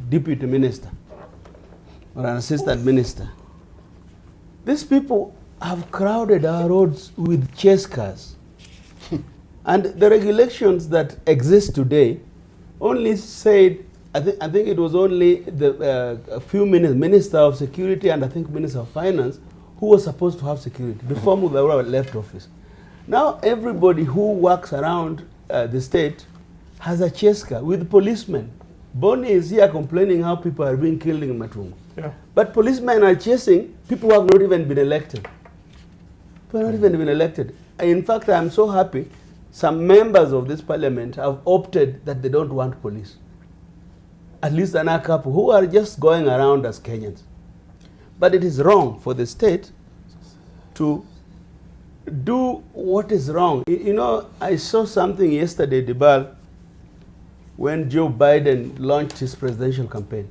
deputy minister or an assistant minister. These people have crowded our roads with chase cars. And the regulations that exist today only said, I think it was only a few Minister of Security and I think Minister of Finance who was supposed to have security before Mudavura left office. Now everybody who works around the state has a chase car with policemen. Boni is here complaining how people are being killed in Matungu. Yeah. But policemen are chasing people who have not even been elected. People have not even been elected. In fact, I'm so happy some members of this parliament have opted that they don't want police. At least a couple who are just going around as Kenyans. But it is wrong for the state to do what is wrong. You know, I saw something yesterday, Dibal, when Joe Biden launched his presidential campaign.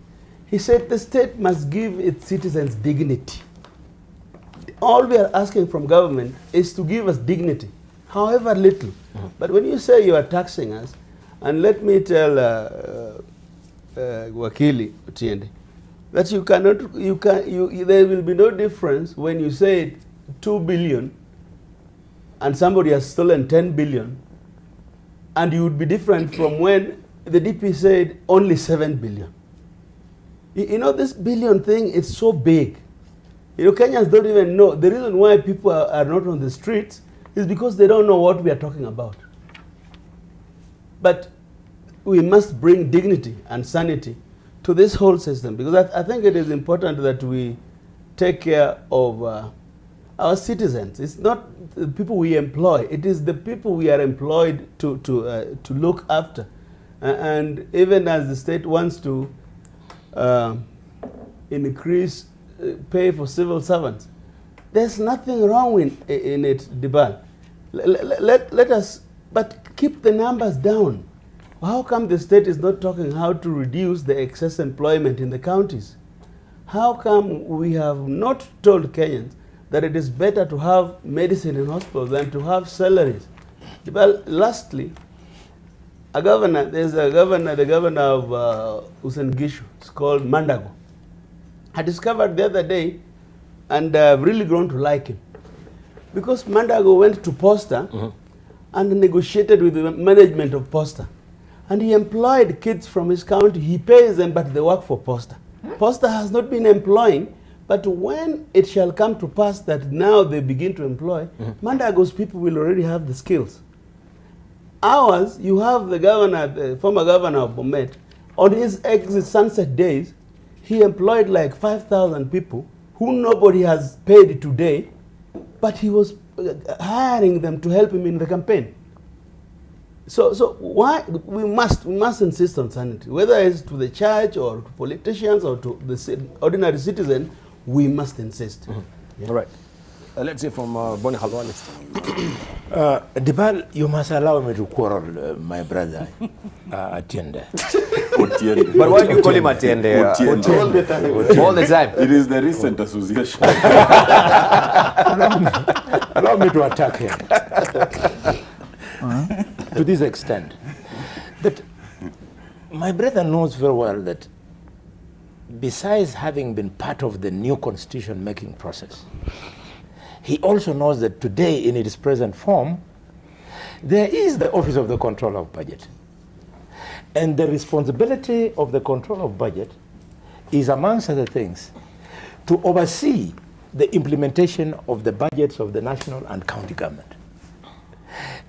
He said the state must give its citizens dignity. All we are asking from government is to give us dignity, however little. But when you say you are taxing us, and let me tell Wakili Otiende, that there will be no difference when you say 2 billion and somebody has stolen 10 billion, and you would be different from when the DP said only 7 billion. You know, this billion thing is so big. You know, Kenyans don't even know. The reason why people are not on the streets is because they don't know what we are talking about. But we must bring dignity and sanity to this whole system, because I think it is important that we take care of our citizens. It's not the people we employ, it is the people we are employed to look after. And even as the state wants to increase pay for civil servants, there's nothing wrong in it, Dibal. Let us, but keep the numbers down. How come the state is not talking how to reduce the excess employment in the counties? How come we have not told Kenyans that it is better to have medicine in hospitals than to have salaries? Well, lastly, there's a governor, the governor of Uasin Gishu, it's called Mandago. I discovered the other day, and I've really grown to like him, because Mandago went to Posta and negotiated with the management of Posta. And he employed kids from his county. He pays them, but they work for Posta. Posta has not been employing, but when it shall come to pass that now they begin to employ, Mandago's people will already have the skills. Ours, you have the governor, the former governor of Bomet, on his exit sunset days, he employed like 5,000 people who nobody has paid today, but he was hiring them to help him in the campaign. So why we must insist on sanity, whether it's to the church or to politicians or to the ordinary citizen, we must insist. Yeah. All right. Let's hear from Boni Halwanis. Dibal, you must allow me to quarrel my brother Atiende. But why do you call him Atiende? All the time. It is the recent association. Allow me to attack him. To this extent, that my brother knows very well that besides having been part of the new constitution making process, he also knows that today in its present form, there is the Office of the Control of Budget. And the responsibility of the control of budget is, amongst other things, to oversee the implementation of the budgets of the national and county government.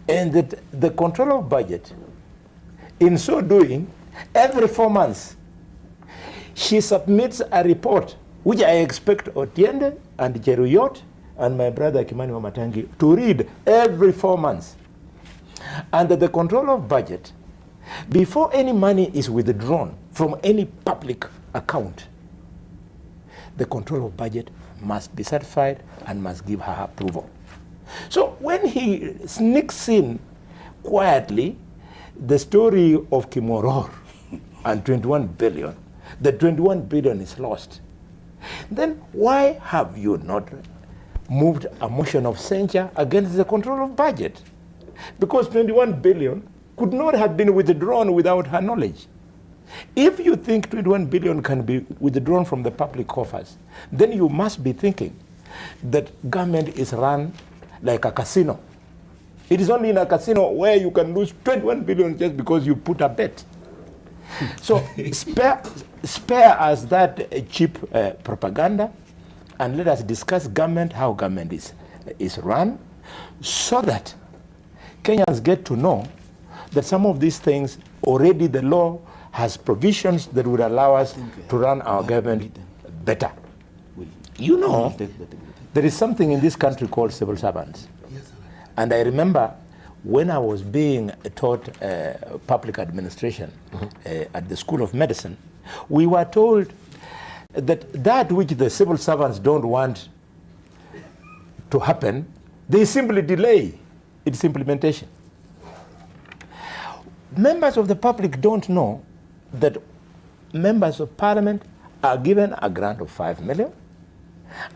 And that the control of budget, in so doing, every 4 months, she submits a report, which I expect Otiende and Jeruyot and my brother Kimani Wamatangi to read every 4 months. And that the control of budget, before any money is withdrawn from any public account, the control of budget must be certified and must give her approval. So when he sneaks in quietly the story of Kimoror and 21 billion, the 21 billion is lost, then why have you not moved a motion of censure against the control of budget? Because 21 billion could not have been withdrawn without her knowledge. If you think 21 billion can be withdrawn from the public coffers, then you must be thinking that government is run like a casino. It is only in a casino where you can lose 21 billion just because you put a bet. So spare us that cheap propaganda, and let us discuss government, how government is run, so that Kenyans get to know that some of these things, already the law has provisions that would allow us to run our government better. You know, there is something in this country called civil servants. And I remember when I was being taught public administration at the School of Medicine, we were told that which the civil servants don't want to happen, they simply delay its implementation. Members of the public don't know that members of parliament are given a grant of 5 million.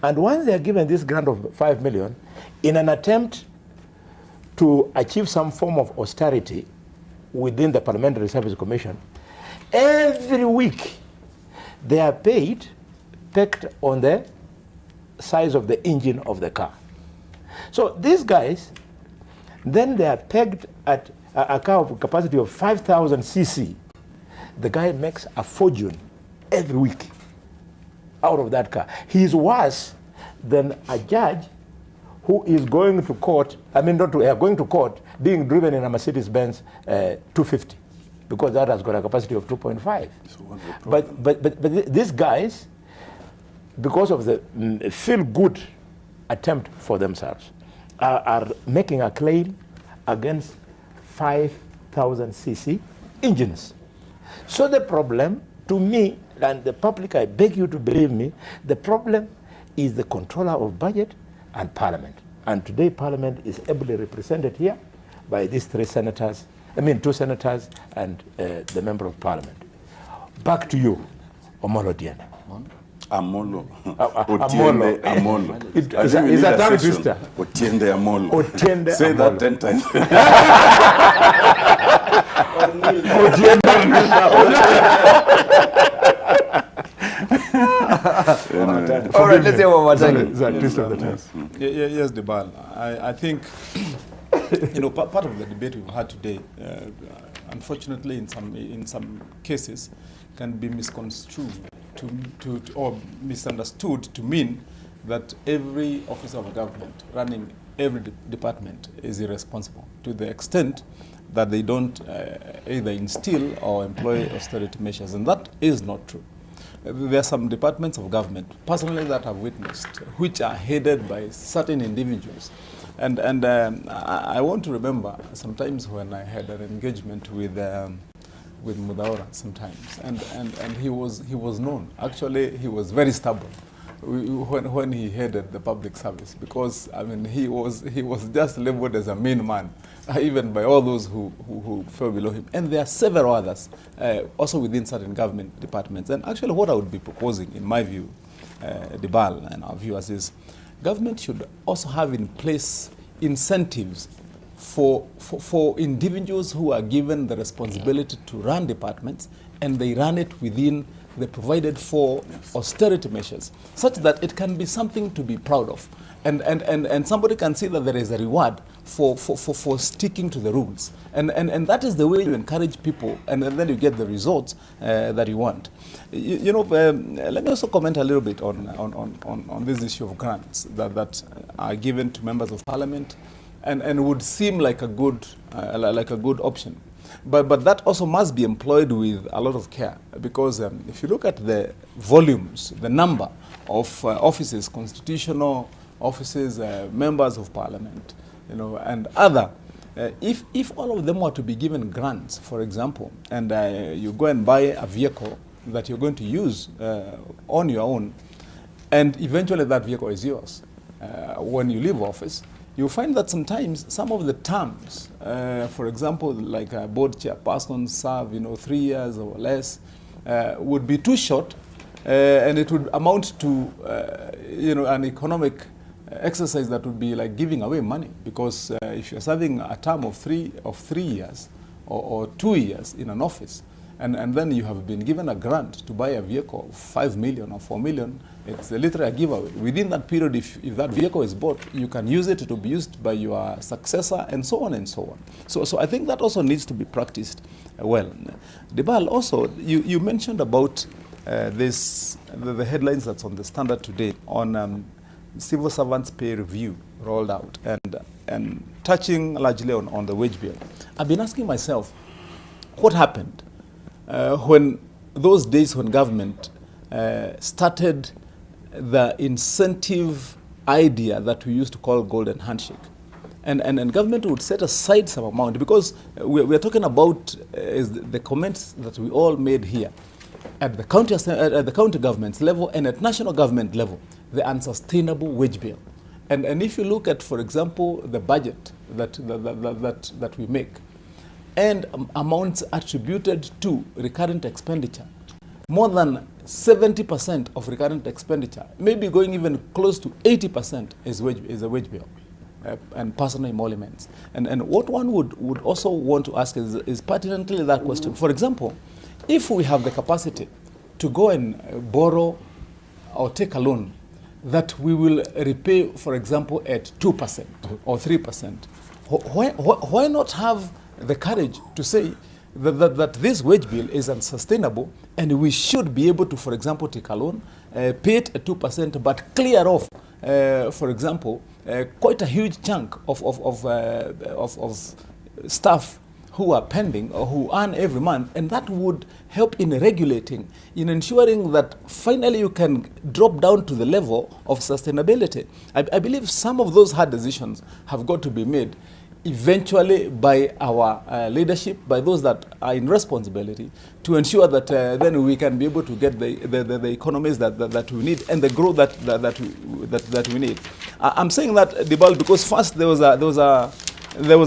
And once they are given this grant of 5 million, in an attempt to achieve some form of austerity within the Parliamentary Service Commission, every week they are paid pegged on the size of the engine of the car. So these guys, then they are pegged at a car of capacity of 5,000 cc. The guy makes a fortune every week out of that car. He's worse than a judge who is going to court, going to court, being driven in a Mercedes-Benz 250, because that has got a capacity of 2.5. So but these guys, because of the feel-good attempt for themselves, are making a claim against 5,000 cc engines. So the problem, to me, and the public, I beg you to believe me, the problem is the controller of budget and parliament. And today parliament is ably represented here by these two senators and the member of parliament. Back to you, Omolo Diende. Amolo. Amolo. Amolo. It's a tongue twister. Otiende Amolo. Otiende Say Amolo. that 10 times. All right, let's hear what we're talking. Yes, Debal. I think, part of the debate we've had today, unfortunately, in some cases, can be misconstrued or misunderstood to mean that every officer of government running every department is irresponsible, to the extent that they don't either instill or employ austerity measures, and that is not true. There are some departments of government, personally, that I've witnessed, which are headed by certain individuals. And I want to remember sometimes when I had an engagement with Mudaura sometimes, and he was known. Actually, he was very stubborn when he headed the public service, because he was just labeled as a mean man, even by all those who fell below him. And there are several others also within certain government departments. And actually, what I would be proposing, in my view, Debal and our viewers, is government should also have in place incentives for individuals who are given the responsibility to run departments, and they run it within the provided for austerity measures, such that it can be something to be proud of. And somebody can see that there is a reward for sticking to the rules. And that is the way you encourage people, and then you get the results that you want. Let me also comment a little bit on this issue of grants that are given to members of parliament, and would seem like a good option. But that also must be employed with a lot of care, because if you look at the volumes, the number of offices, constitutional offices, members of parliament, and other, if all of them were to be given grants, for example, and you go and buy a vehicle that you're going to use on your own, and eventually that vehicle is yours. When you leave office, you find that sometimes some of the terms, for example, like a board chairperson serve, 3 years or less, would be too short, and it would amount to, an economic exercise that would be like giving away money, because if you're serving a term of 3 years or 2 years in an office, and then you have been given a grant to buy a vehicle of 5 million or 4 million, it's literally a giveaway. Within that period, if that vehicle is bought, you can use it to be used by your successor, and so on and so on. So I think that also needs to be practiced well. Debal, also, you mentioned about the headlines that's on the Standard today on civil servants' pay review rolled out, and touching largely on the wage bill. I've been asking myself, what happened when those days when government started the incentive idea that we used to call golden handshake, and government would set aside some amount, because we're talking about the comments that we all made here at the county government's level and at national government level, the unsustainable wage bill. And if you look at, for example, the budget that we make, and amounts attributed to recurrent expenditure, more than 70% of recurrent expenditure, maybe going even close to 80% is a wage bill and personal emoluments. And what one would also want to ask is pertinently that question. For example, if we have the capacity to go and borrow or take a loan that we will repay, for example, at 2% or 3%, why not have the courage to say that this wage bill is unsustainable, and we should be able to, for example, take a loan, pay it at 2%, but clear off, for example, quite a huge chunk of staff who are pending or who earn every month, and that would help in regulating, in ensuring that finally you can drop down to the level of sustainability. I believe some of those hard decisions have got to be made eventually by our leadership, by those that are in responsibility, to ensure that then we can be able to get the economies that we need and the growth that we need. I'm saying that, Dibal, because first there was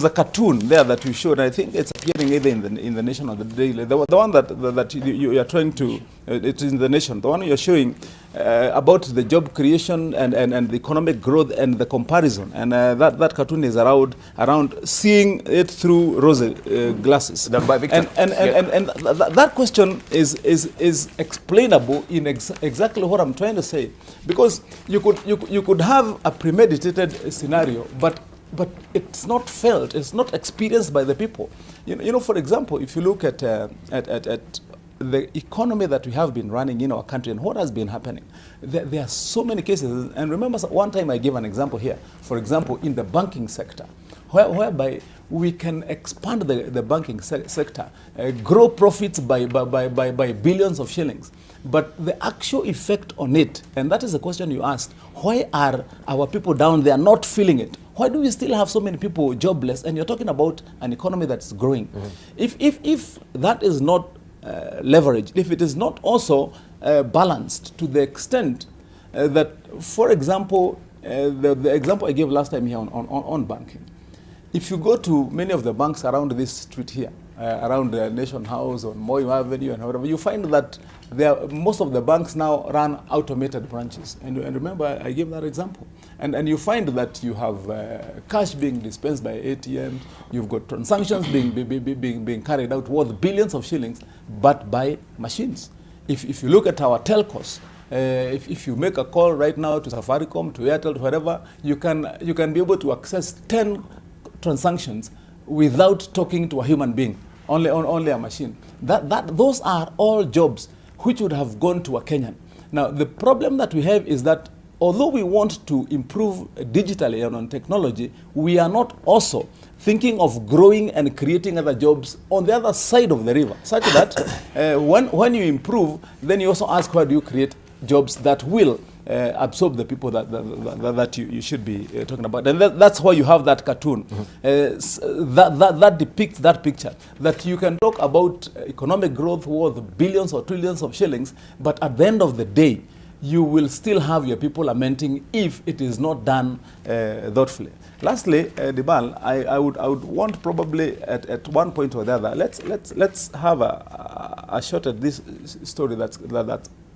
a cartoon there that you showed. I think it's appearing either in the Nation or the Daily. The one that you are trying to, it's in the Nation. The one you're showing about the job creation and the economic growth and the comparison. And that cartoon is around seeing it through rosy glasses. And that question is explainable in exactly what I'm trying to say, because you could have a premeditated scenario, but it's not felt, it's not experienced by the people. For example, if you look at the economy that we have been running in our country and what has been happening, there are so many cases. And remember, one time I gave an example here, for example, in the banking sector, whereby we can expand the banking sector, grow profits by billions of shillings. But the actual effect on it, and that is the question you asked, why are our people down there not feeling it? Why do we still have so many people jobless? And you're talking about an economy that's growing. Mm-hmm. If that is not leveraged, if it is not also balanced to the extent that, for example, the example I gave last time here on banking, if you go to many of the banks around this street here, around the Nation House or Moi Avenue and whatever, you find that most of the banks now run automated branches. And remember, I gave that example. And you find that you have cash being dispensed by ATMs, you've got transactions being carried out worth billions of shillings, but by machines. If you look at our telcos, if you make a call right now to Safaricom, to Airtel, to whatever, you can be able to access 10 transactions without talking to a human being, only a machine. Those are all jobs which would have gone to a Kenyan. Now, the problem that we have is that although we want to improve digitally and on technology, we are not also thinking of growing and creating other jobs on the other side of the river, such that when you improve, then you also ask, where do you create jobs that will absorb the people that you should be talking about. And that's why you have that cartoon. Mm-hmm. That depicts that picture, that you can talk about economic growth worth billions or trillions of shillings, but at the end of the day, you will still have your people lamenting if it is not done thoughtfully. Lastly, Dibal, I would want probably at one point or the other, let's have a shot at this story that's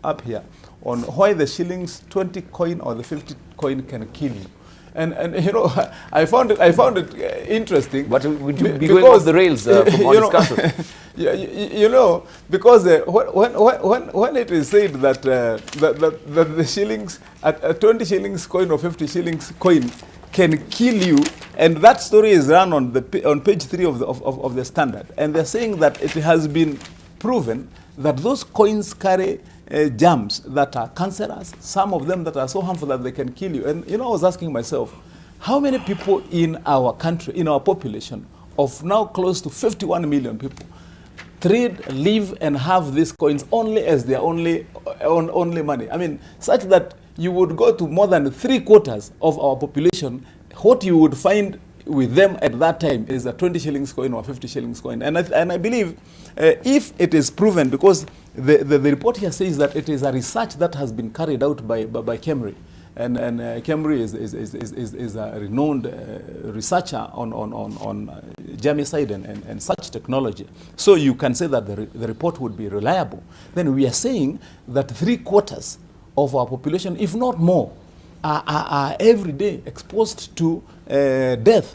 up here on why the shillings 20 coin or the 50 coin can kill you. And you know, I found it interesting. But would you be going off the rails from our discussion? You know, because when it is said that that the shillings, a 20 shillings coin or 50 shillings coin can kill you, and that story is run on page 3 of the Standard, and they're saying that it has been proven that those coins carry germs that are cancerous, some of them that are so harmful that they can kill you. And you know, I was asking myself, how many people in our country, in our population of now close to 51 million people, trade, live, and have these coins only as their only money? I mean, such that you would go to more than 3/4 of our population, what you would find with them at that time is a 20 shillings coin or 50 shillings coin. And I believe if it is proven, because the report here says that it is a research that has been carried out by KEMRI, and KEMRI is a renowned researcher on germicide and such technology. So you can say that the report would be reliable. Then we are saying that 3/4 of our population, if not more, are every day exposed to death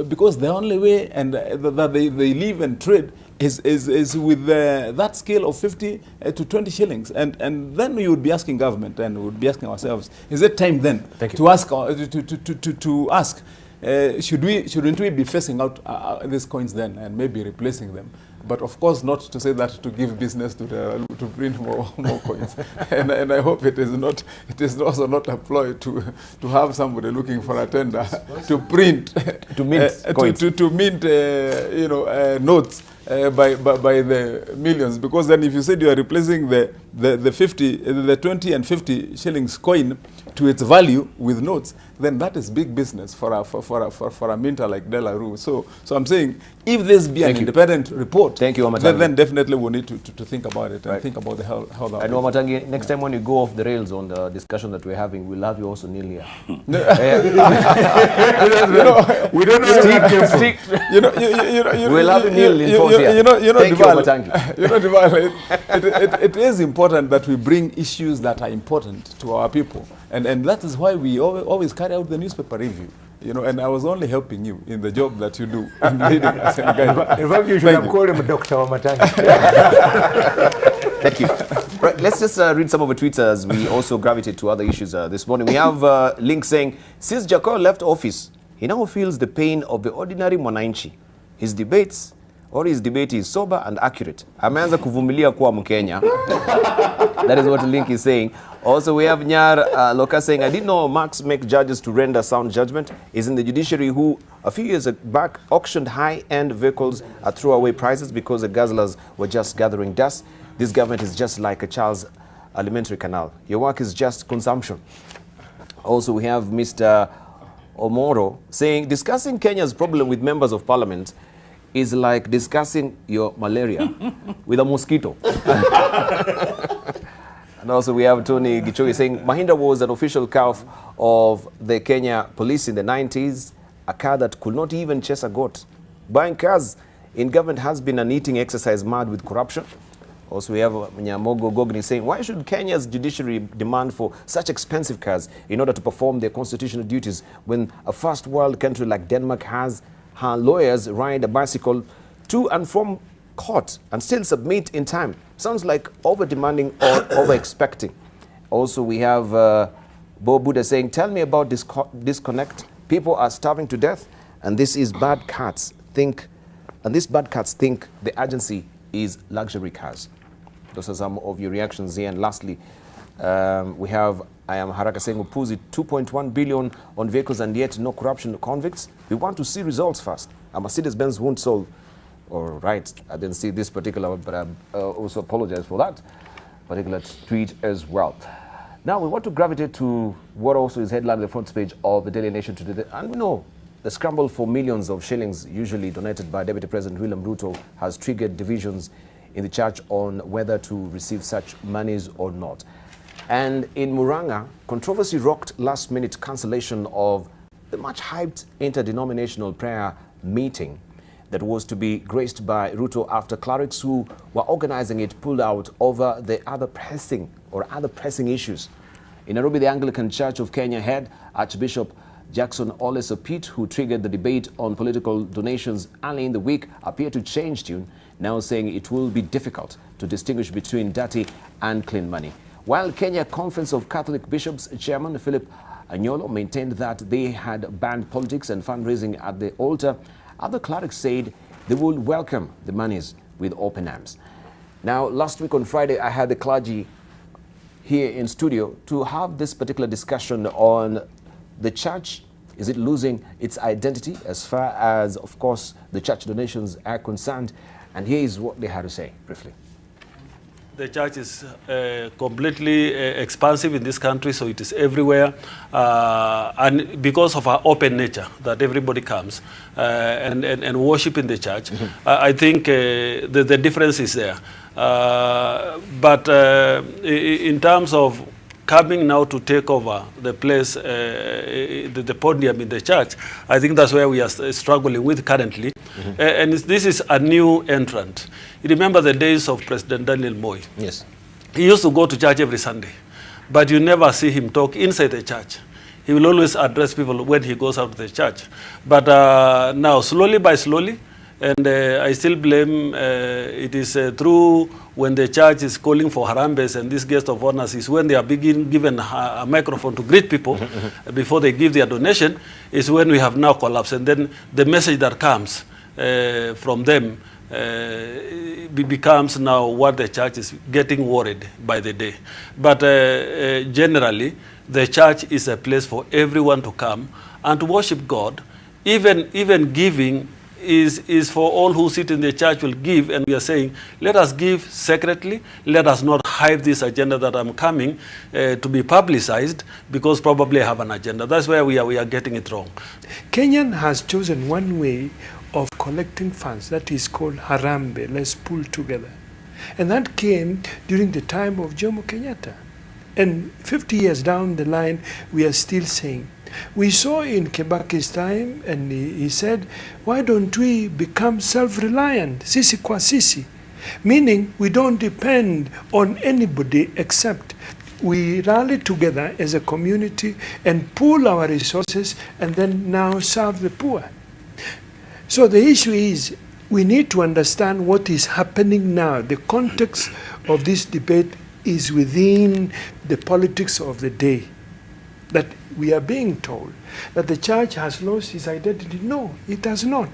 because the only way and that they live and trade is with that scale of 50 to 20 shillings. And then we would be asking government, and we would be asking ourselves, is it time then to ask, shouldn't we be phasing out these coins then and maybe replacing them? But of course not to say that to give business to print more coins. And I hope it is also not a ploy to have somebody looking for a tender to print, to mint coins. to mint notes by the millions. Because then if you said you are replacing the 20 and 50 shillings coin to its value with notes, then that is big business for a minter like De La Rue. So I'm saying, if this be an independent report, then definitely we need to think about it and think about the how that. And Wamatangi, next time when you go off the rails on the discussion that we're having, we'll have you also kneel here. We don't know. Stick. We'll have you kneel in force here. Thank you, Wamatangi. It is important that we bring issues that are important to our people, and that is why we always carry out the newspaper review. And I was only helping you in the job that you do in leading us. In fact, you should have called him Dr. Wamatangi. Thank you. Right, let's just read some of the tweets as we also gravitate to other issues this morning. We have Link saying, since Jacob left office, he now feels the pain of the ordinary mwananchi. His debate is sober and accurate. Ameanza kuvumilia kuwa Mkenya. That is what Link is saying. Also, we have Nyar Loka saying, I didn't know Marx make judges to render sound judgment. Is in the judiciary who, a few years back, auctioned high-end vehicles at throwaway prices because the guzzlers were just gathering dust. This government is just like a child's alimentary canal. Your work is just consumption. Also, we have Mr. Omoro saying, discussing Kenya's problem with members of parliament is like discussing your malaria with a mosquito. And also we have Tony Gichoi saying, Mahinda was an official calf of the Kenya police in the 90s, a car that could not even chase a goat. Buying cars in government has been an eating exercise mad with corruption. Also we have Nyamogo Gogni saying, why should Kenya's judiciary demand for such expensive cars in order to perform their constitutional duties when a first world country like Denmark has her lawyers ride a bicycle to and from court and still submit in time? Sounds like over-demanding or over-expecting. Also, we have Bo Buddha saying, tell me about this disconnect. People are starving to death, and these bad cats think the agency is luxury cars. Those are some of your reactions here. And lastly, we have I am Haraka saying, Upuzi, 2.1 billion on vehicles and yet no corruption convicts. We want to see results first. A Mercedes-Benz won't solve. All right, I didn't see this particular, but I also apologize for that particular tweet as well. Now we want to gravitate to what also is headlining the front page of the Daily Nation today. And we know the scramble for millions of shillings, usually donated by Deputy President William Ruto, has triggered divisions in the church on whether to receive such monies or not. And in Muranga, controversy rocked last-minute cancellation of the much-hyped interdenominational prayer meeting that was to be graced by Ruto after clerics who were organizing it pulled out over the other pressing issues. In Nairobi, the Anglican Church of Kenya head Archbishop Jackson Ole Sapit, who triggered the debate on political donations early in the week, appeared to change tune, now saying it will be difficult to distinguish between dirty and clean money. While Kenya Conference of Catholic Bishops Chairman Philip Anyolo maintained that they had banned politics and fundraising at the altar, other clerics said they would welcome the monies with open arms. Now, last week on Friday, I had the clergy here in studio to have this particular discussion on the church. Is it losing its identity as far as, of course, the church donations are concerned? And here is what they had to say briefly. The church is completely expansive in this country, so it is everywhere. And because of our open nature, that everybody comes and worship in the church, I think the difference is there. But in terms of coming now to take over the place, the podium in the church, I think that's where we are struggling with currently. And this is a new entrant. You remember the days of President Daniel Moi? Yes. He used to go to church every Sunday, but you never see him talk inside the church. He will always address people when he goes out to the church. But now, slowly by slowly, and I still blame it is through when the church is calling for harambes and this guest of honors is when they are given a microphone to greet people before they give their donation, is when we have now collapsed. And then the message that comes from them becomes now what the church is getting worried by the day. But generally, the church is a place for everyone to come and to worship God. Even giving is for all who sit in the church will give, and we are saying, let us give secretly, let us not hide this agenda that I'm coming to be publicized, because probably I have an agenda. That's where we are getting it wrong. Kenyan has chosen one way of collecting funds that is called harambe, let's pull together. And that came during the time of Jomo Kenyatta. And 50 years down the line, we are still saying, we saw in Kibaki's time, and he said, why don't we become self-reliant, sisi kwa sisi? Meaning we don't depend on anybody except we rally together as a community and pool our resources and then now serve the poor. So the issue is we need to understand what is happening now. The context of this debate is within the politics of the day. That we are being told that the church has lost its identity. No, it has not.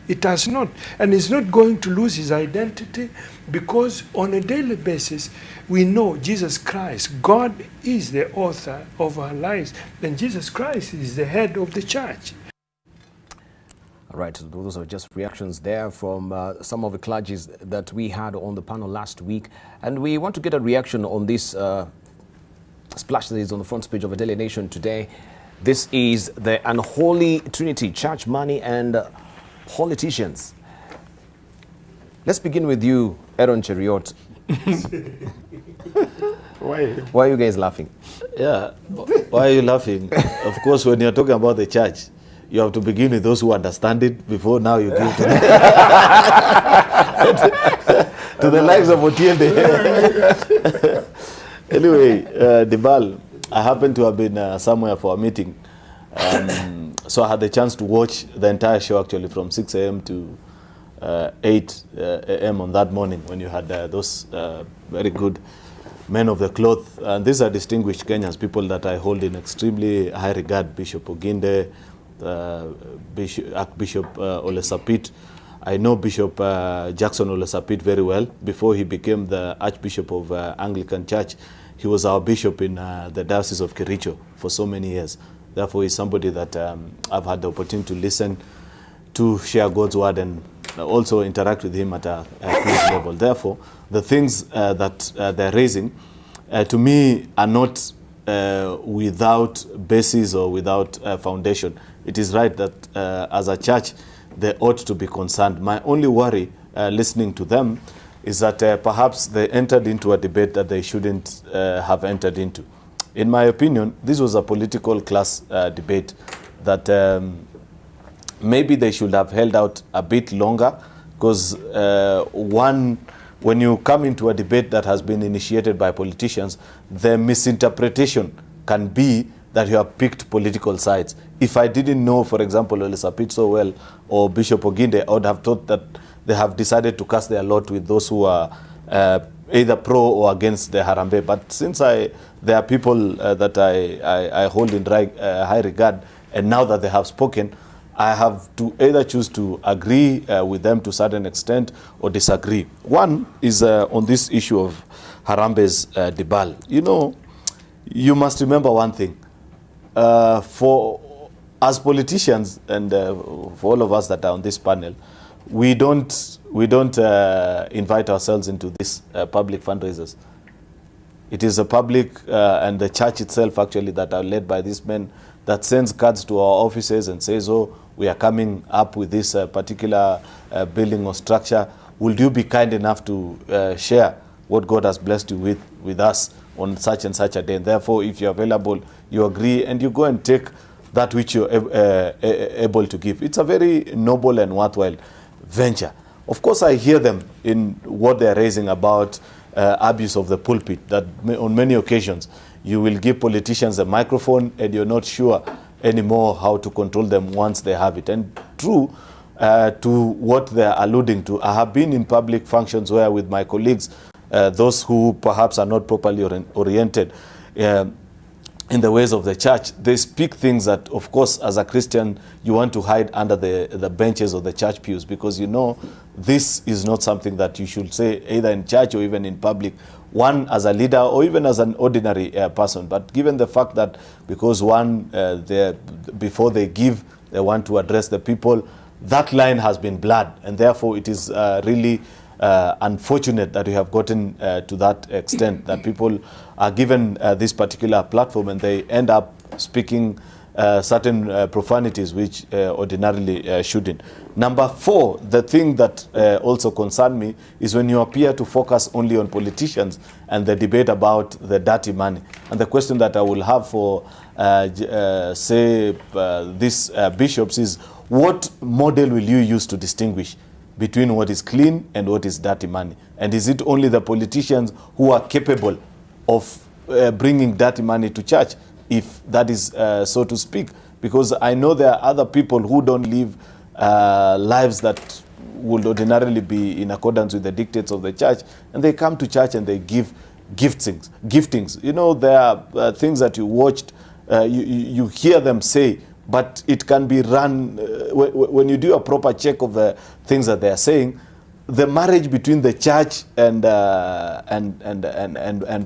It has not. And it's not going to lose its identity because on a daily basis, we know Jesus Christ, God is the author of our lives, and Jesus Christ is the head of the church. All right, those are just reactions there from some of the clergies that we had on the panel last week. And we want to get a reaction on this splash that is on the front page of a Daily Nation today. This is the unholy trinity, church money and politicians. Let's begin with you, Aaron Cheriot. Why are you guys laughing? Yeah, why are you laughing? Of course, when you're talking about the church, you have to begin with those who understand it before now you give to them. To the likes of Otiende. Anyway, Dibal, I happened to have been somewhere for a meeting. So I had the chance to watch the entire show actually from 6 a.m. to 8 a.m. on that morning when you had those very good men of the cloth. And these are distinguished Kenyans, people that I hold in extremely high regard. Bishop Oginde, Archbishop Ole Sapit. I know Bishop Jackson Ole Sapit very well. Before he became the Archbishop of Anglican Church, he was our bishop in the Diocese of Kericho for so many years. Therefore, he's somebody that I've had the opportunity to listen to, share God's word, and also interact with him at a close level. Therefore, the things that they're raising, to me, are not without basis or without foundation. It is right that as a church, they ought to be concerned. My only worry listening to them is that perhaps they entered into a debate that they shouldn't have entered into. In my opinion, this was a political class debate that maybe they should have held out a bit longer, because when you come into a debate that has been initiated by politicians, the misinterpretation can be that you have picked political sides. If I didn't know, for example, Ole Sapit so well, or Bishop Oginde, I would have thought that they have decided to cast their lot with those who are either pro or against the Harambee. But since there are people that I hold in high regard, and now that they have spoken, I have to either choose to agree with them to a certain extent or disagree. One is on this issue of Harambee's debal. You know, you must remember one thing. As politicians, and for all of us that are on this panel, we don't invite ourselves into this public fundraisers. It is the public and the church itself, actually, that are led by these men that sends cards to our offices and says, oh, we are coming up with this particular building or structure. Will you be kind enough to share what God has blessed you with us on such and such a day? And therefore, if you're available, you agree and you go and take that which you're able to give. It's a very noble and worthwhile venture. Of course, I hear them in what they're raising about abuse of the pulpit, that on many occasions you will give politicians a microphone and you're not sure anymore how to control them once they have it. And true to what they're alluding to, I have been in public functions where with my colleagues, those who perhaps are not properly oriented in the ways of the church, they speak things that, of course, as a Christian, you want to hide under the benches of the church pews, because you know this is not something that you should say either in church or even in public, one as a leader or even as an ordinary person. But given the fact that because before they give, they want to address the people, that line has been blurred, and therefore it is really unfortunate that we have gotten to that extent, that people are given this particular platform and they end up speaking certain profanities which ordinarily shouldn't. Number 4, the thing that also concerned me is when you appear to focus only on politicians and the debate about the dirty money. And the question that I will have for, these bishops is, what model will you use to distinguish between what is clean and what is dirty money? And is it only the politicians who are capable of bringing dirty money to church, if that is so to speak? Because I know there are other people who don't live lives that would ordinarily be in accordance with the dictates of the church, and they come to church and they give giftings. You know, there are things that you watched, you hear them say, but it can be run when you do a proper check of the things that they are saying. The marriage between the church and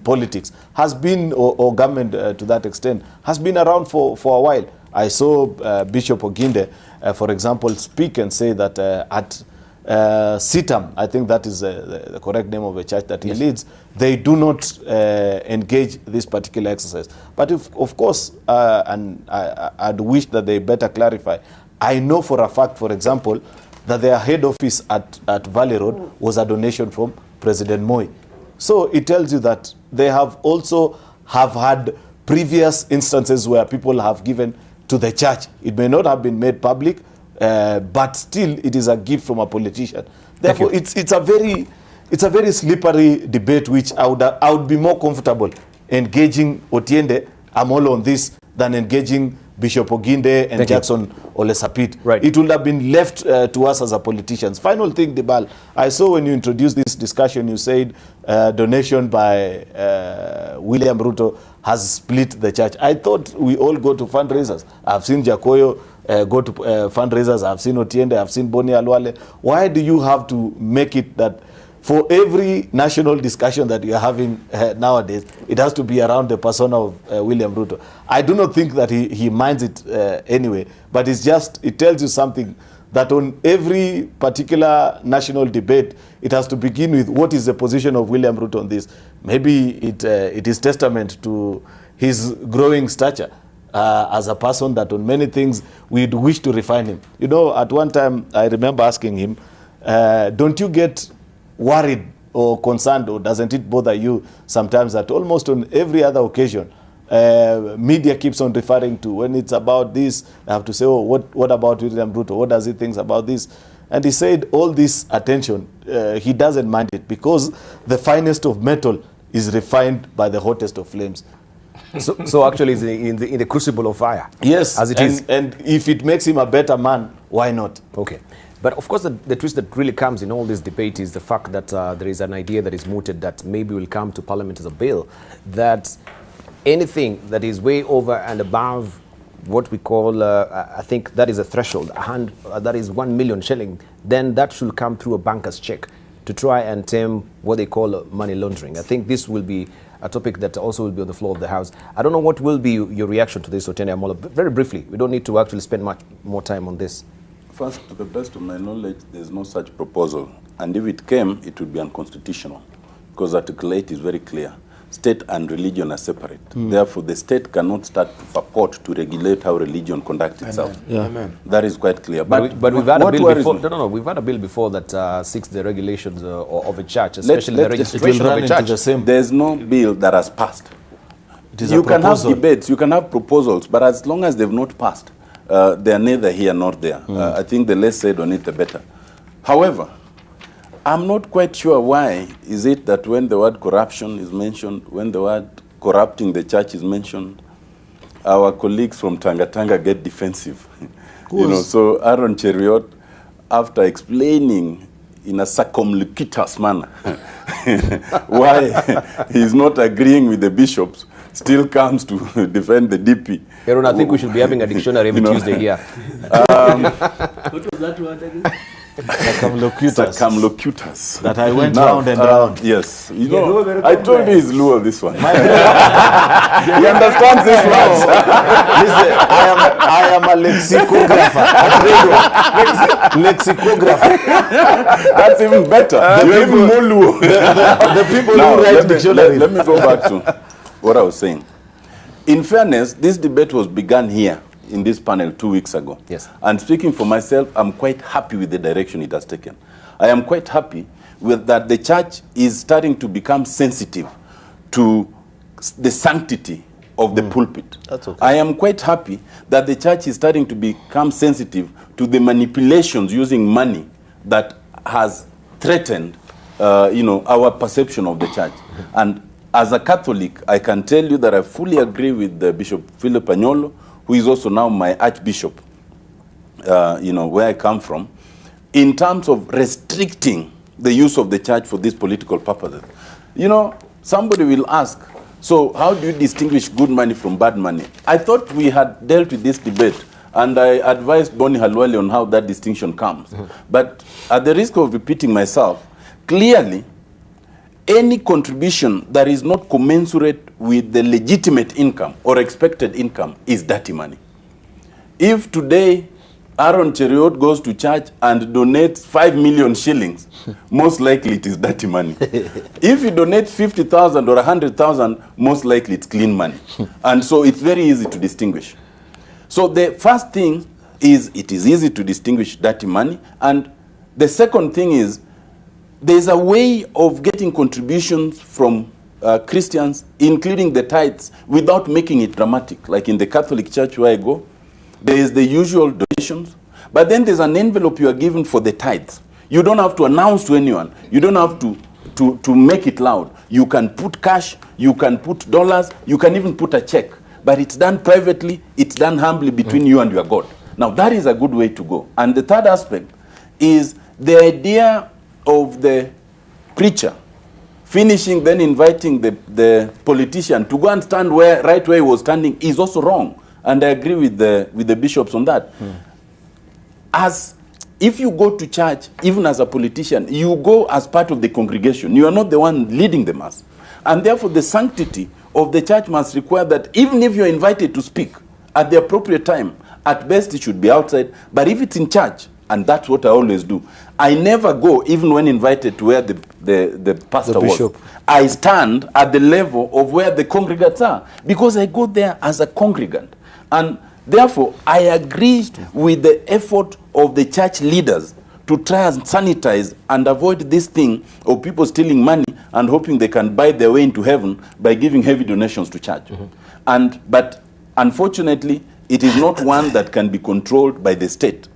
politics has been, or government to that extent, has been around for a while. I saw Bishop Oginde, for example, speak and say that at CITAM, I think that is the correct name of the church that he leads, they do not engage this particular exercise. But of course, and I'd wish that they better clarify, I know for a fact, for example, that their head office at Valley Road was a donation from President Moi. So it tells you that they have also had previous instances where people have given to the church. It may not have been made public, but still it is a gift from a politician. Therefore, it's a very slippery debate, which I would be more comfortable engaging Otiende Amolo on this than engaging Bishop Oginde and Jackson Ole Sapit. Right. It would have been left to us as a politicians. Final thing, Debal, I saw when you introduced this discussion, you said donation by William Ruto has split the church. I thought we all go to fundraisers. I've seen Jakoyo go to fundraisers. I've seen Otiende. I've seen Boni Alwale. Why do you have to make it that for every national discussion that you are having nowadays, it has to be around the persona of William Ruto? I do not think that he minds it anyway, but it tells you something, that on every particular national debate, it has to begin with what is the position of William Ruto on this. Maybe it is testament to his growing stature as a person, that on many things we'd wish to refine him. You know, at one time, I remember asking him, don't you get worried or concerned, or doesn't it bother you sometimes that almost on every other occasion, media keeps on referring to, when it's about this, I have to say, oh, what about William Ruto? What does he think about this? And he said all this attention, he doesn't mind it because the finest of metal is refined by the hottest of flames. So actually it's in the crucible of fire. Yes, as it is. And if it makes him a better man, why not? Okay. But of course, the twist that really comes in all this debate is the fact that there is an idea that is mooted that maybe will come to Parliament as a bill, that anything that is way over and above what we call, I think that is a threshold, that is 1 million shilling, then that should come through a banker's check to try and tame what they call money laundering. I think this will be a topic that also will be on the floor of the House. I don't know what will be your reaction to this, Otiende Amolo. Very briefly, we don't need to actually spend much more time on this. First, to the best of my knowledge, there's no such proposal. And if it came, it would be unconstitutional, because Article 8 is very clear. State and religion are separate. Therefore, the state cannot start to purport to regulate how religion conducts itself. Amen. That is quite clear. But we've had a bill before. No. We've had a bill before that seeks the regulations of a church, especially the registration of a church. There's no bill that has passed. You can have debates, you can have proposals, but as long as they've not passed, they are neither here nor there. I think the less said on it, the better. However, I'm not quite sure why is it that when the word corruption is mentioned, when the word corrupting the church is mentioned, our colleagues from Tanga get defensive. So Aaron Cheriot, after explaining in a circumlocuous manner why he's not agreeing with the bishops, still comes to defend the DP. Aaron, I think we should be having a dictionary every Tuesday here. What was that word again? Circumlocutus. That I went round and round. Yes. I told you he's Luo, this one. He understands this words. Listen, I am a lexicographer. Lexicographer. That's even better. You're even more Luo. The people who write dictionaries. Let me go back to what I was saying. In fairness, this debate was begun here in this panel 2 weeks ago. Yes. And speaking for myself, I'm quite happy with the direction it has taken. I am quite happy with that the church is starting to become sensitive to the sanctity of the pulpit. That's okay. I am quite happy that the church is starting to become sensitive to the manipulations using money that has threatened our perception of the church. And as a Catholic, I can tell you that I fully agree with Bishop Philip Anyolo, who is also now my Archbishop, where I come from, in terms of restricting the use of the church for these political purposes. Somebody will ask, so how do you distinguish good money from bad money? I thought we had dealt with this debate, and I advised Bonnie Halwale on how that distinction comes. But at the risk of repeating myself, clearly, any contribution that is not commensurate with the legitimate income or expected income is dirty money. If today Aaron Cheriot goes to church and donates 5 million shillings, most likely it is dirty money. If he donates 50,000 or 100,000, most likely it's clean money. And so it's very easy to distinguish. So the first thing is it is easy to distinguish dirty money. And the second thing is there's a way of getting contributions from Christians, including the tithes, without making it dramatic. Like in the Catholic Church where I go, there is the usual donations, but then there's an envelope you are given for the tithes. You don't have to announce to anyone. You don't have to make it loud. You can put cash, you can put dollars, you can even put a check. But it's done privately, it's done humbly between you and your God. Now that is a good way to go. And the third aspect is the idea of the preacher finishing, then inviting the politician to go and stand right where he was standing is also wrong. And I agree with the bishops on that. As if you go to church, even as a politician, you go as part of the congregation. You are not the one leading the mass. And therefore the sanctity of the church must require that even if you're invited to speak at the appropriate time, at best it should be outside. But if it's in church, and that's what I always do, I never go, even when invited, to where the pastor was. I stand at the level of where the congregants are, because I go there as a congregant. And therefore, I agree with the effort of the church leaders to try and sanitize and avoid this thing of people stealing money and hoping they can buy their way into heaven by giving heavy donations to church. But unfortunately, it is not one that can be controlled by the state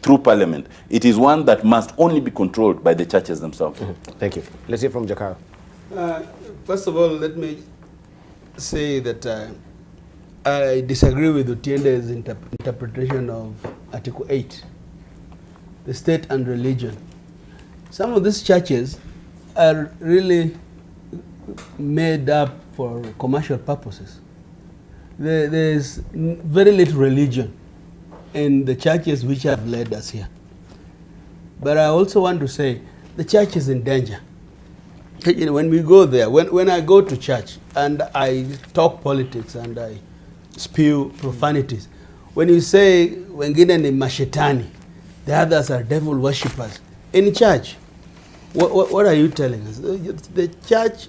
through parliament. It is one that must only be controlled by the churches themselves. Thank you. Let's hear from Jakaya. First of all, let me say that I disagree with Otiende's interpretation of Article 8, the state and religion. Some of these churches are really made up for commercial purposes. There is very little religion in the churches which have led us here. But I also want to say the church is in danger. You know, when we go there, when I go to church and I talk politics and I spew profanities, when you say wengine ni mashetani, the others are devil worshippers, in church, what are you telling us? The church,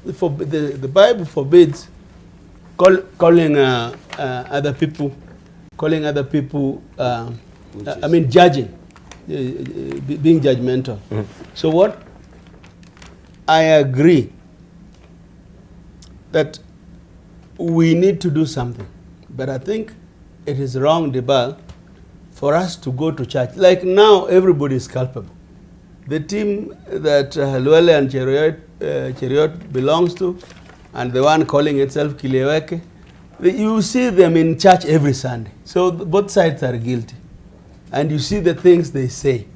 the Bible forbids calling other people, I mean judging, being judgmental. So what I agree that we need to do something, but I think it is wrong, Debal, for us to go to church. Like now, everybody is culpable. The team that Luele and Cheriot belongs to, and the one calling itself Kileweke, you see them in church every Sunday. So both sides are guilty. And you see the things they say.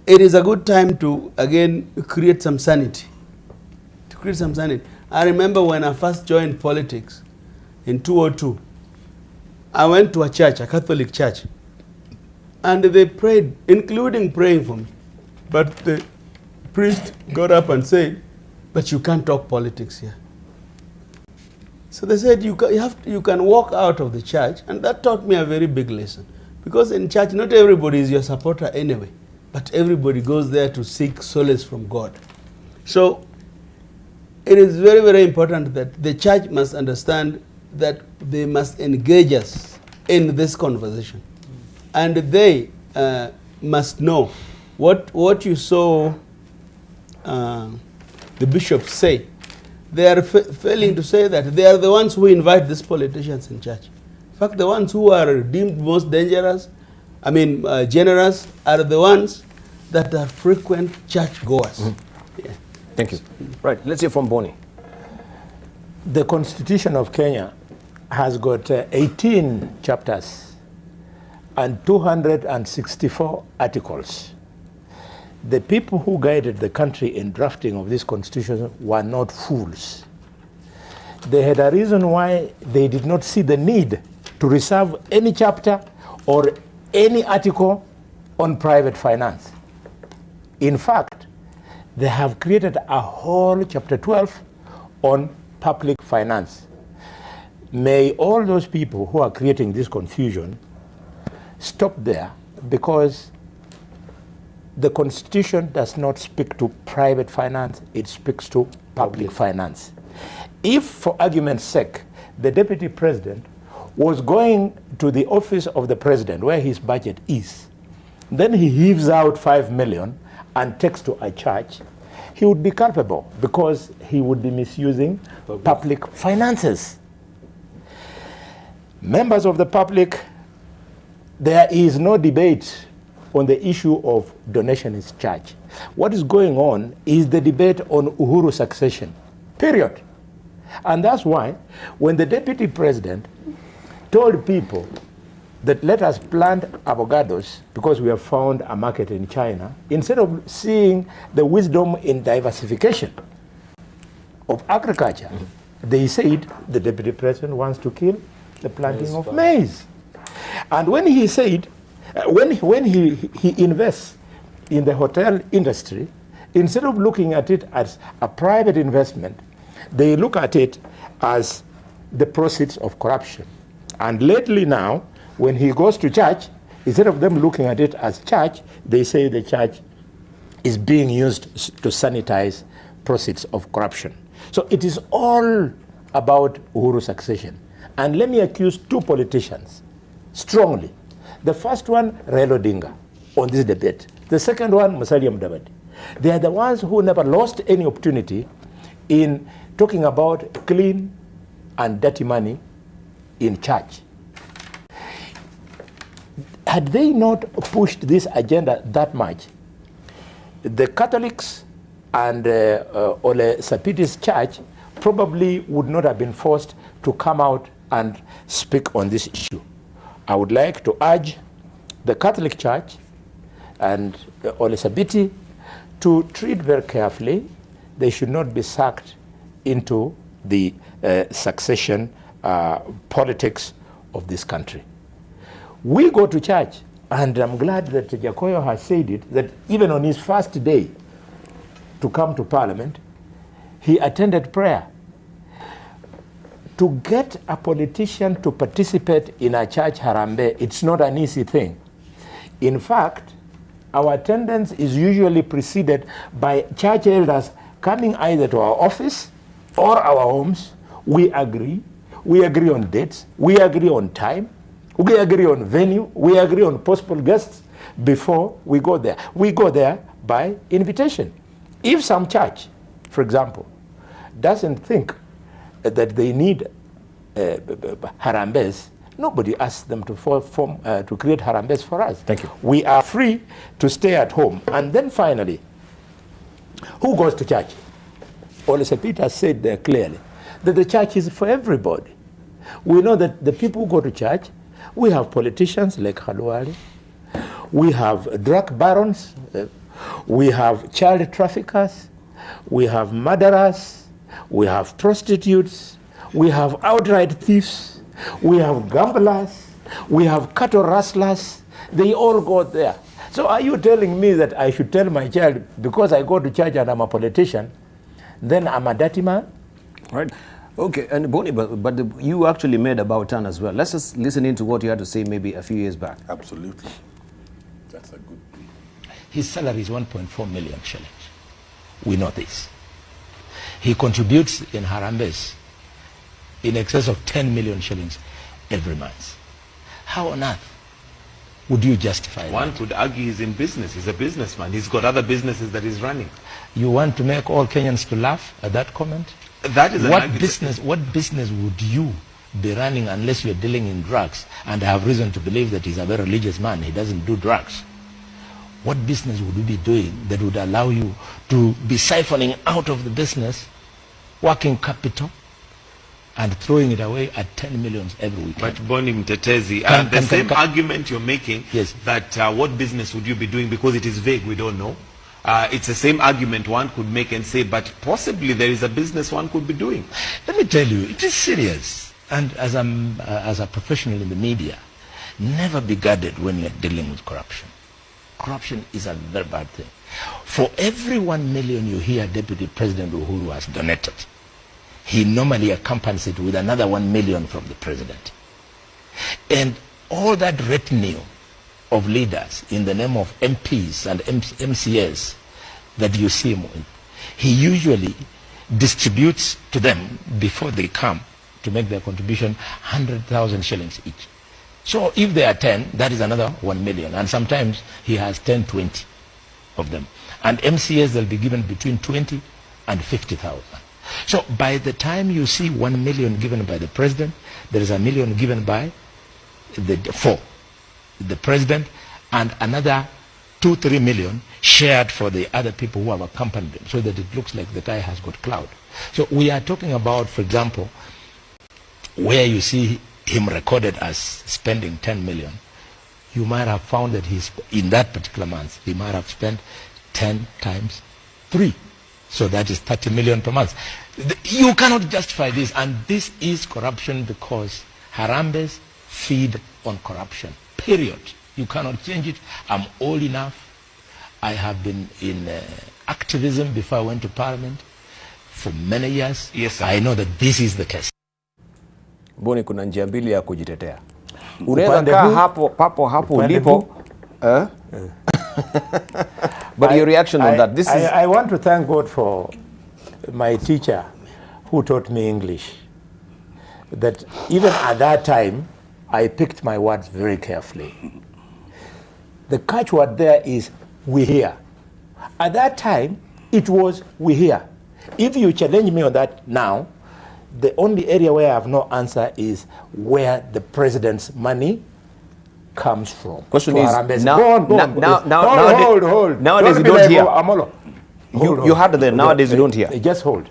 It is a good time to, again, create some sanity. I remember when I first joined politics in 2002, I went to a church, a Catholic church, and they prayed, including praying for me. But the priest got up and said, but you can't talk politics here. So they said, you can walk out of the church, and that taught me a very big lesson. Because in church, not everybody is your supporter anyway, but everybody goes there to seek solace from God. So it is very, very important that the church must understand that they must engage us in this conversation. And they must know what you saw the bishops say. They are failing to say that they are the ones who invite these politicians in church. In fact, the ones who are deemed most dangerous, generous, are the ones that are frequent church goers. Yeah. Thank you. Right, let's hear from Bonnie. The Constitution of Kenya has got 18 chapters and 264 articles. The people who guided the country in drafting of this constitution were not fools. They had a reason why they did not see the need to reserve any chapter or any article on private finance. In fact, they have created a whole chapter 12 on public finance. May all those people who are creating this confusion stop there, because the Constitution does not speak to private finance, it speaks to public finance. If, for argument's sake, the Deputy President was going to the office of the President, where his budget is, then he heaves out 5 million and takes to a church, he would be culpable because he would be misusing public finances. Members of the public, there is no debate on the issue of donation is church. What is going on is the debate on Uhuru succession, period. And that's why when the Deputy President told people that let us plant avocados because we have found a market in China, instead of seeing the wisdom in diversification of agriculture, they said the Deputy President wants to kill the planting of maize. And when he said, when he invests in the hotel industry, instead of looking at it as a private investment, they look at it as the proceeds of corruption. And lately now, when he goes to church, instead of them looking at it as church, they say the church is being used to sanitize proceeds of corruption. So it is all about Uhuru succession. And let me accuse two politicians strongly. The first one, Raila Odinga. on this debate. The second one, Musalia Mudavadi. They are the ones who never lost any opportunity in talking about clean and dirty money in church. Had they not pushed this agenda that much, the Catholics and Ole Sapiti's church probably would not have been forced to come out and speak on this issue. I would like to urge the Catholic Church and Ole Sapiti to treat very carefully. They should not be sucked into the succession politics of this country. We go to church, and I'm glad that Jakoyo has said it, that even on his first day to come to Parliament, he attended prayer. To get a politician to participate in a church harambe, it's not an easy thing. In fact, our attendance is usually preceded by church elders coming either to our office or our homes. We agree on dates, we agree on time, we agree on venue, we agree on possible guests before we go there. We go there by invitation. If some church, for example, doesn't think that they need harambes, nobody asks them to create harambes for us. Thank you. We are free to stay at home. And then finally, who goes to church? Ole Sapiti said there clearly that the church is for everybody. We know that the people who go to church, we have politicians like Khalwale, we have drug barons, we have child traffickers, we have murderers, we have prostitutes, we have outright thieves, we have gamblers, we have cattle rustlers. They all go there. So are you telling me that I should tell my child, because I go to church and I'm a politician, then I'm a dirty man? Right. Okay, and Boni, but you actually made about turn as well. Let's just listen into what you had to say maybe a few years back. Absolutely. That's a good thing. His salary is 1.4 million shillings. We know this. He contributes in harambes in excess of 10 million shillings every month. How on earth would you justify that? One could argue he's in business. He's a businessman. He's got other businesses that he's running. You want to make all Kenyans to laugh at that comment? That is what business would you be running unless you're dealing in drugs? And I have reason to believe that he's a very religious man. He doesn't do drugs. What business would you be doing that would allow you to be siphoning out of the business working capital and throwing it away at 10 million every week? But Boni Mtetezi, the same argument you're making, yes, that what business would you be doing, because it is vague, we don't know. It's the same argument one could make and say, but possibly there is a business one could be doing. Let me tell you, it is serious. And as a professional in the media, never be guarded when you're dealing with corruption. Corruption is a very bad thing. For every 1 million you hear Deputy President Uhuru has donated, he normally accompanies it with another 1 million from the president. And all that retinue of leaders in the name of MPs and MCAs that you see him with, he usually distributes to them before they come to make their contribution 100,000 shillings each. So if they are 10, that is another 1 million. And sometimes he has 10, 20 of them. And MCAs, they'll be given between 20 and 50,000. So by the time you see 1 million given by the president, there is a million given by the president, and another 2-3 million shared for the other people who have accompanied them, so that it looks like the guy has got clout. So we are talking about, for example, where you see him recorded as spending 10 million, you might have found that he's, in that particular month, he might have spent 10 times 3. So that is 30 million per month. You cannot justify this, and this is corruption, because harambes feed on corruption, period. You cannot change it. I'm old enough. I have been in activism before I went to Parliament for many years. Yes, sir. I know that this is the case. Boni, kuna njia mbili ya kujitetea. Unaweza kaa hapo ulipo. But your reaction on that? I want to thank God for my teacher who taught me English. That even at that time, I picked my words very carefully. The catchword there is we hear. At that time, it was we hear. If you challenge me on that now, the only area where I have no answer is where the president's money comes from. Question is, Harambee. now, Go on. Hold. Nowadays Don't you don't be hear. like Amolo. You had it there, nowadays you don't hear. Just hold.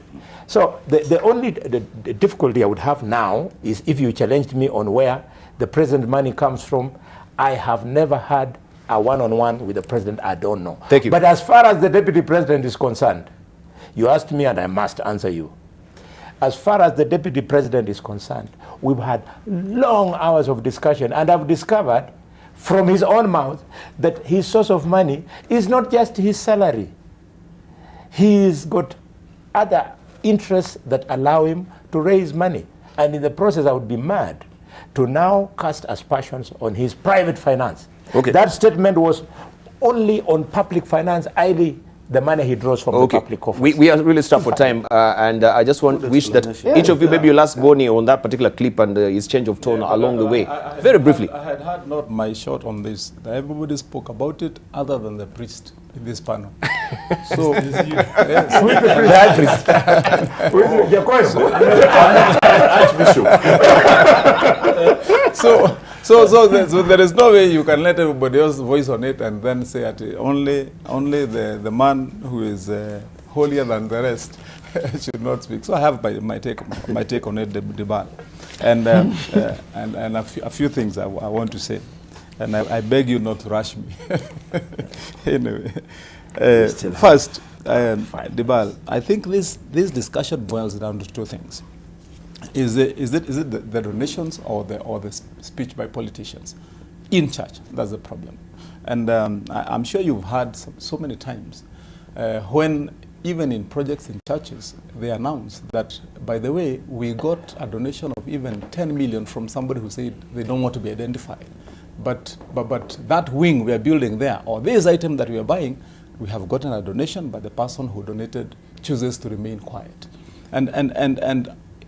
So the only difficulty I would have now is if you challenged me on where the president's money comes from. I have never had a one-on-one with the president. I don't know. Thank you. But as far as the deputy president is concerned, you asked me and I must answer you. As far as the deputy president is concerned, we've had long hours of discussion, and I've discovered from his own mouth that his source of money is not just his salary. He's got other interests that allow him to raise money. And in the process, I would be mad to now cast aspersions on his private finance. Okay. That statement was only on public finance, i.e. the money he draws from the public office. We are really strapped for time, and I just want to wish that each of you, maybe you'll ask Goni on that particular clip and his change of tone along the way. Very briefly. I had heard not my shot on this. Everybody spoke about it other than the priest in this panel. So, yes. Archbishop. So there is no way you can let everybody else's voice on it and then say that only the man who is holier than the rest should not speak. So I have my take on it, Dibal, and a few things I want to say, and I beg you not to rush me. Anyway, first, Dibal, I think this discussion boils down to two things. Is it the donations or the speech by politicians in church? That's the problem. And I'm sure you've heard so many times when even in projects in churches, they announce that, by the way, we got a donation of even 10 million from somebody who said they don't want to be identified. But that wing we are building there, or this item that we are buying, we have gotten a donation, but the person who donated chooses to remain quiet. And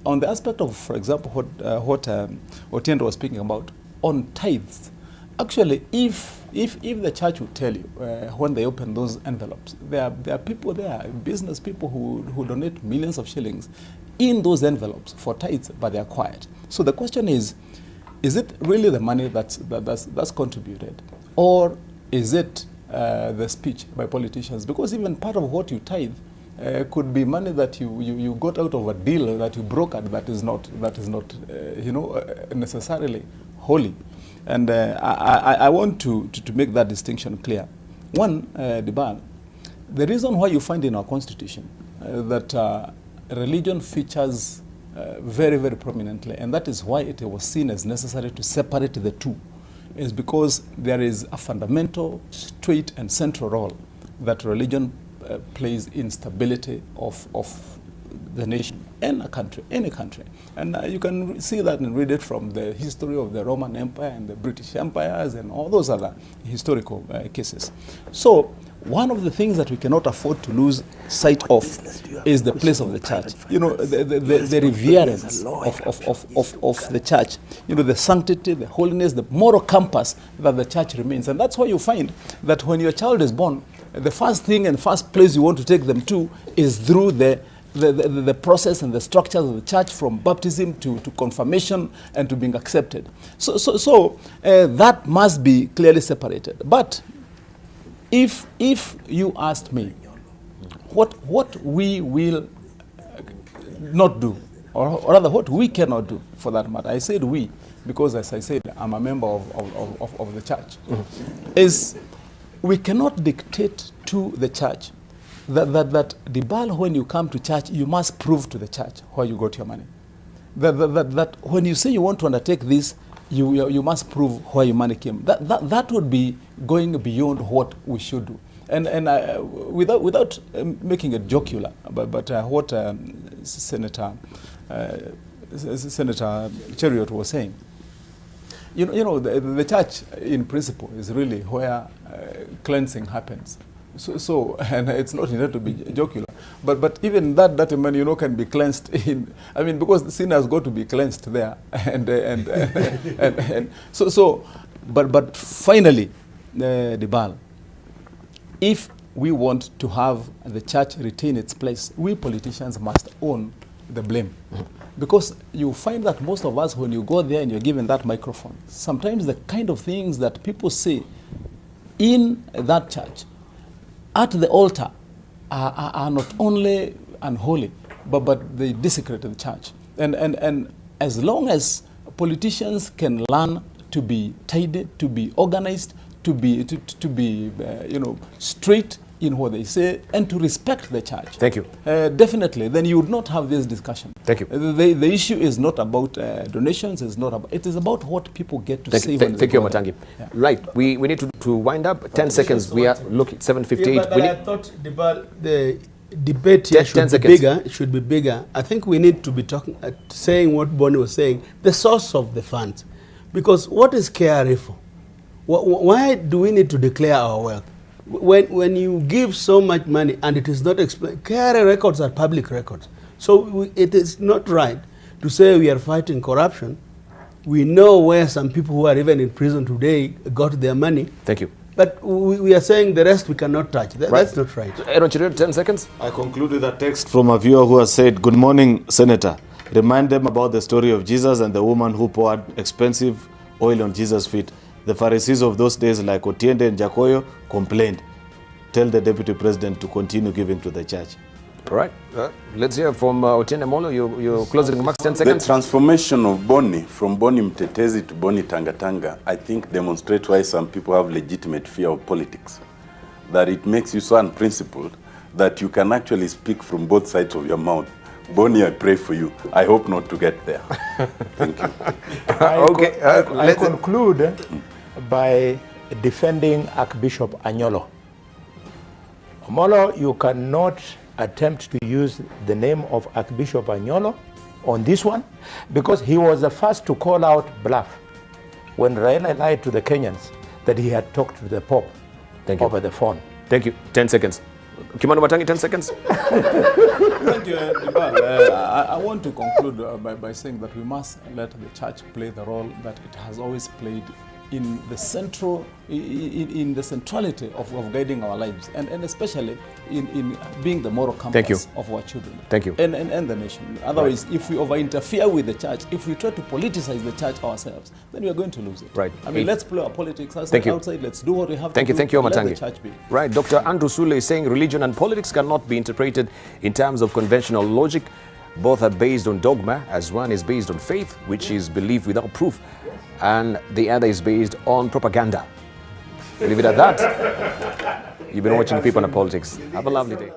on the aspect of, for example, what Otiendo was speaking about, on tithes, actually, if the church would tell you when they open those envelopes, there are people there, business people who donate millions of shillings in those envelopes for tithes, but they are quiet. So the question is it really the money that's contributed, or is it the speech by politicians? Because even part of what you tithe could be money that you got out of a deal that you brokered that is not necessarily holy. And I want to make that distinction clear. One, Dibal, the reason why you find in our constitution that religion features very, very prominently, and that is why it was seen as necessary to separate the two, is because there is a fundamental, straight and central role that religion plays in stability of the nation and a country, any country. And you can see that and read it from the history of the Roman Empire and the British empires and all those other historical cases. So one of the things that we cannot afford to lose sight of is the place of the church. You know, the reverence of the church. You know, the sanctity, the holiness, the moral compass that the church remains. And that's why you find that when your child is born, the first thing and first place you want to take them to is through the process and the structures of the church, from baptism to confirmation and to being accepted. So that must be clearly separated. But if you asked me what we will not do, or rather what we cannot do for that matter, I said we because, as I said, I'm a member of the church, is we cannot dictate to the church that Dibal, when you come to church, you must prove to the church where you got your money. That when you say you want to undertake this, you must prove where your money came. That would be going beyond what we should do. And without making it jocular, but what Senator Cheriot was saying, you know, the church in principle is really where cleansing happens. So and it's not intended to be jocular, but even that money, you know, can be cleansed in. I mean, because the sin has got to be cleansed there, and so. But finally, Dibal, if we want to have the church retain its place, we politicians must own the blame. Because you find that most of us, when you go there and you're given that microphone, sometimes the kind of things that people say in that church, at the altar, are not only unholy, but they desecrate the church. And as long as politicians can learn to be tidy, to be organized, to be straight in what they say, and to respect the church. Thank you. Definitely, then you would not have this discussion. Thank you. The issue is not about donations. It is about what people get to say. Thank you, Matangi. Yeah. Right. We need to wind up. 10 seconds. We are looking 7:58. Yeah, but I thought the debate here should be bigger. I think we need to be saying what Bonnie was saying, the source of the funds. Because what is KRA for? Why do we need to declare our wealth? When you give so much money and it is not explained, KRA records are public records. So it is not right to say we are fighting corruption. We know where some people who are even in prison today got their money. Thank you. But we are saying the rest we cannot touch. That's not right. Aaron Chiril, 10 seconds. I conclude with a text from a viewer who has said, "Good morning, Senator. Remind them about the story of Jesus and the woman who poured expensive oil on Jesus' feet. The Pharisees of those days, like Otiende and Jacoyo, complained. Tell the Deputy President to continue giving to the church." All right. Let's hear from Otiende Molo. Your closing remarks, 10 seconds. The transformation of Boni from Boni Mtetezi to Boni Tangatanga, I think, demonstrates why some people have legitimate fear of politics. That it makes you so unprincipled that you can actually speak from both sides of your mouth. Boni, I pray for you. I hope not to get there. Thank you. I conclude by defending Archbishop Anyolo. Omolo, you cannot attempt to use the name of Archbishop Anyolo on this one, because he was the first to call out bluff when Raila lied to the Kenyans that he had talked to the Pope over the phone. Thank you. 10 seconds. Kimano Matangi, 10 seconds. Thank you, Dibal. I want to conclude by saying that we must let the church play the role that it has always played in the centrality of guiding our lives, and especially in being the moral compass of our children. Thank you. And the nation. Otherwise, if we over-interfere with the church, if we try to politicize the church ourselves, then we are going to lose it. Right. I mean, let's play our politics outside. Let's do what we have to do. Thank you, Let Matangi. the church be. Right. Dr. Andrew Sule is saying religion and politics cannot be interpreted in terms of conventional logic. Both are based on dogma, as one is based on faith, which is belief without proof, and the other is based on propaganda. Leave it at that. You've been watching People and Politics. Have a lovely day.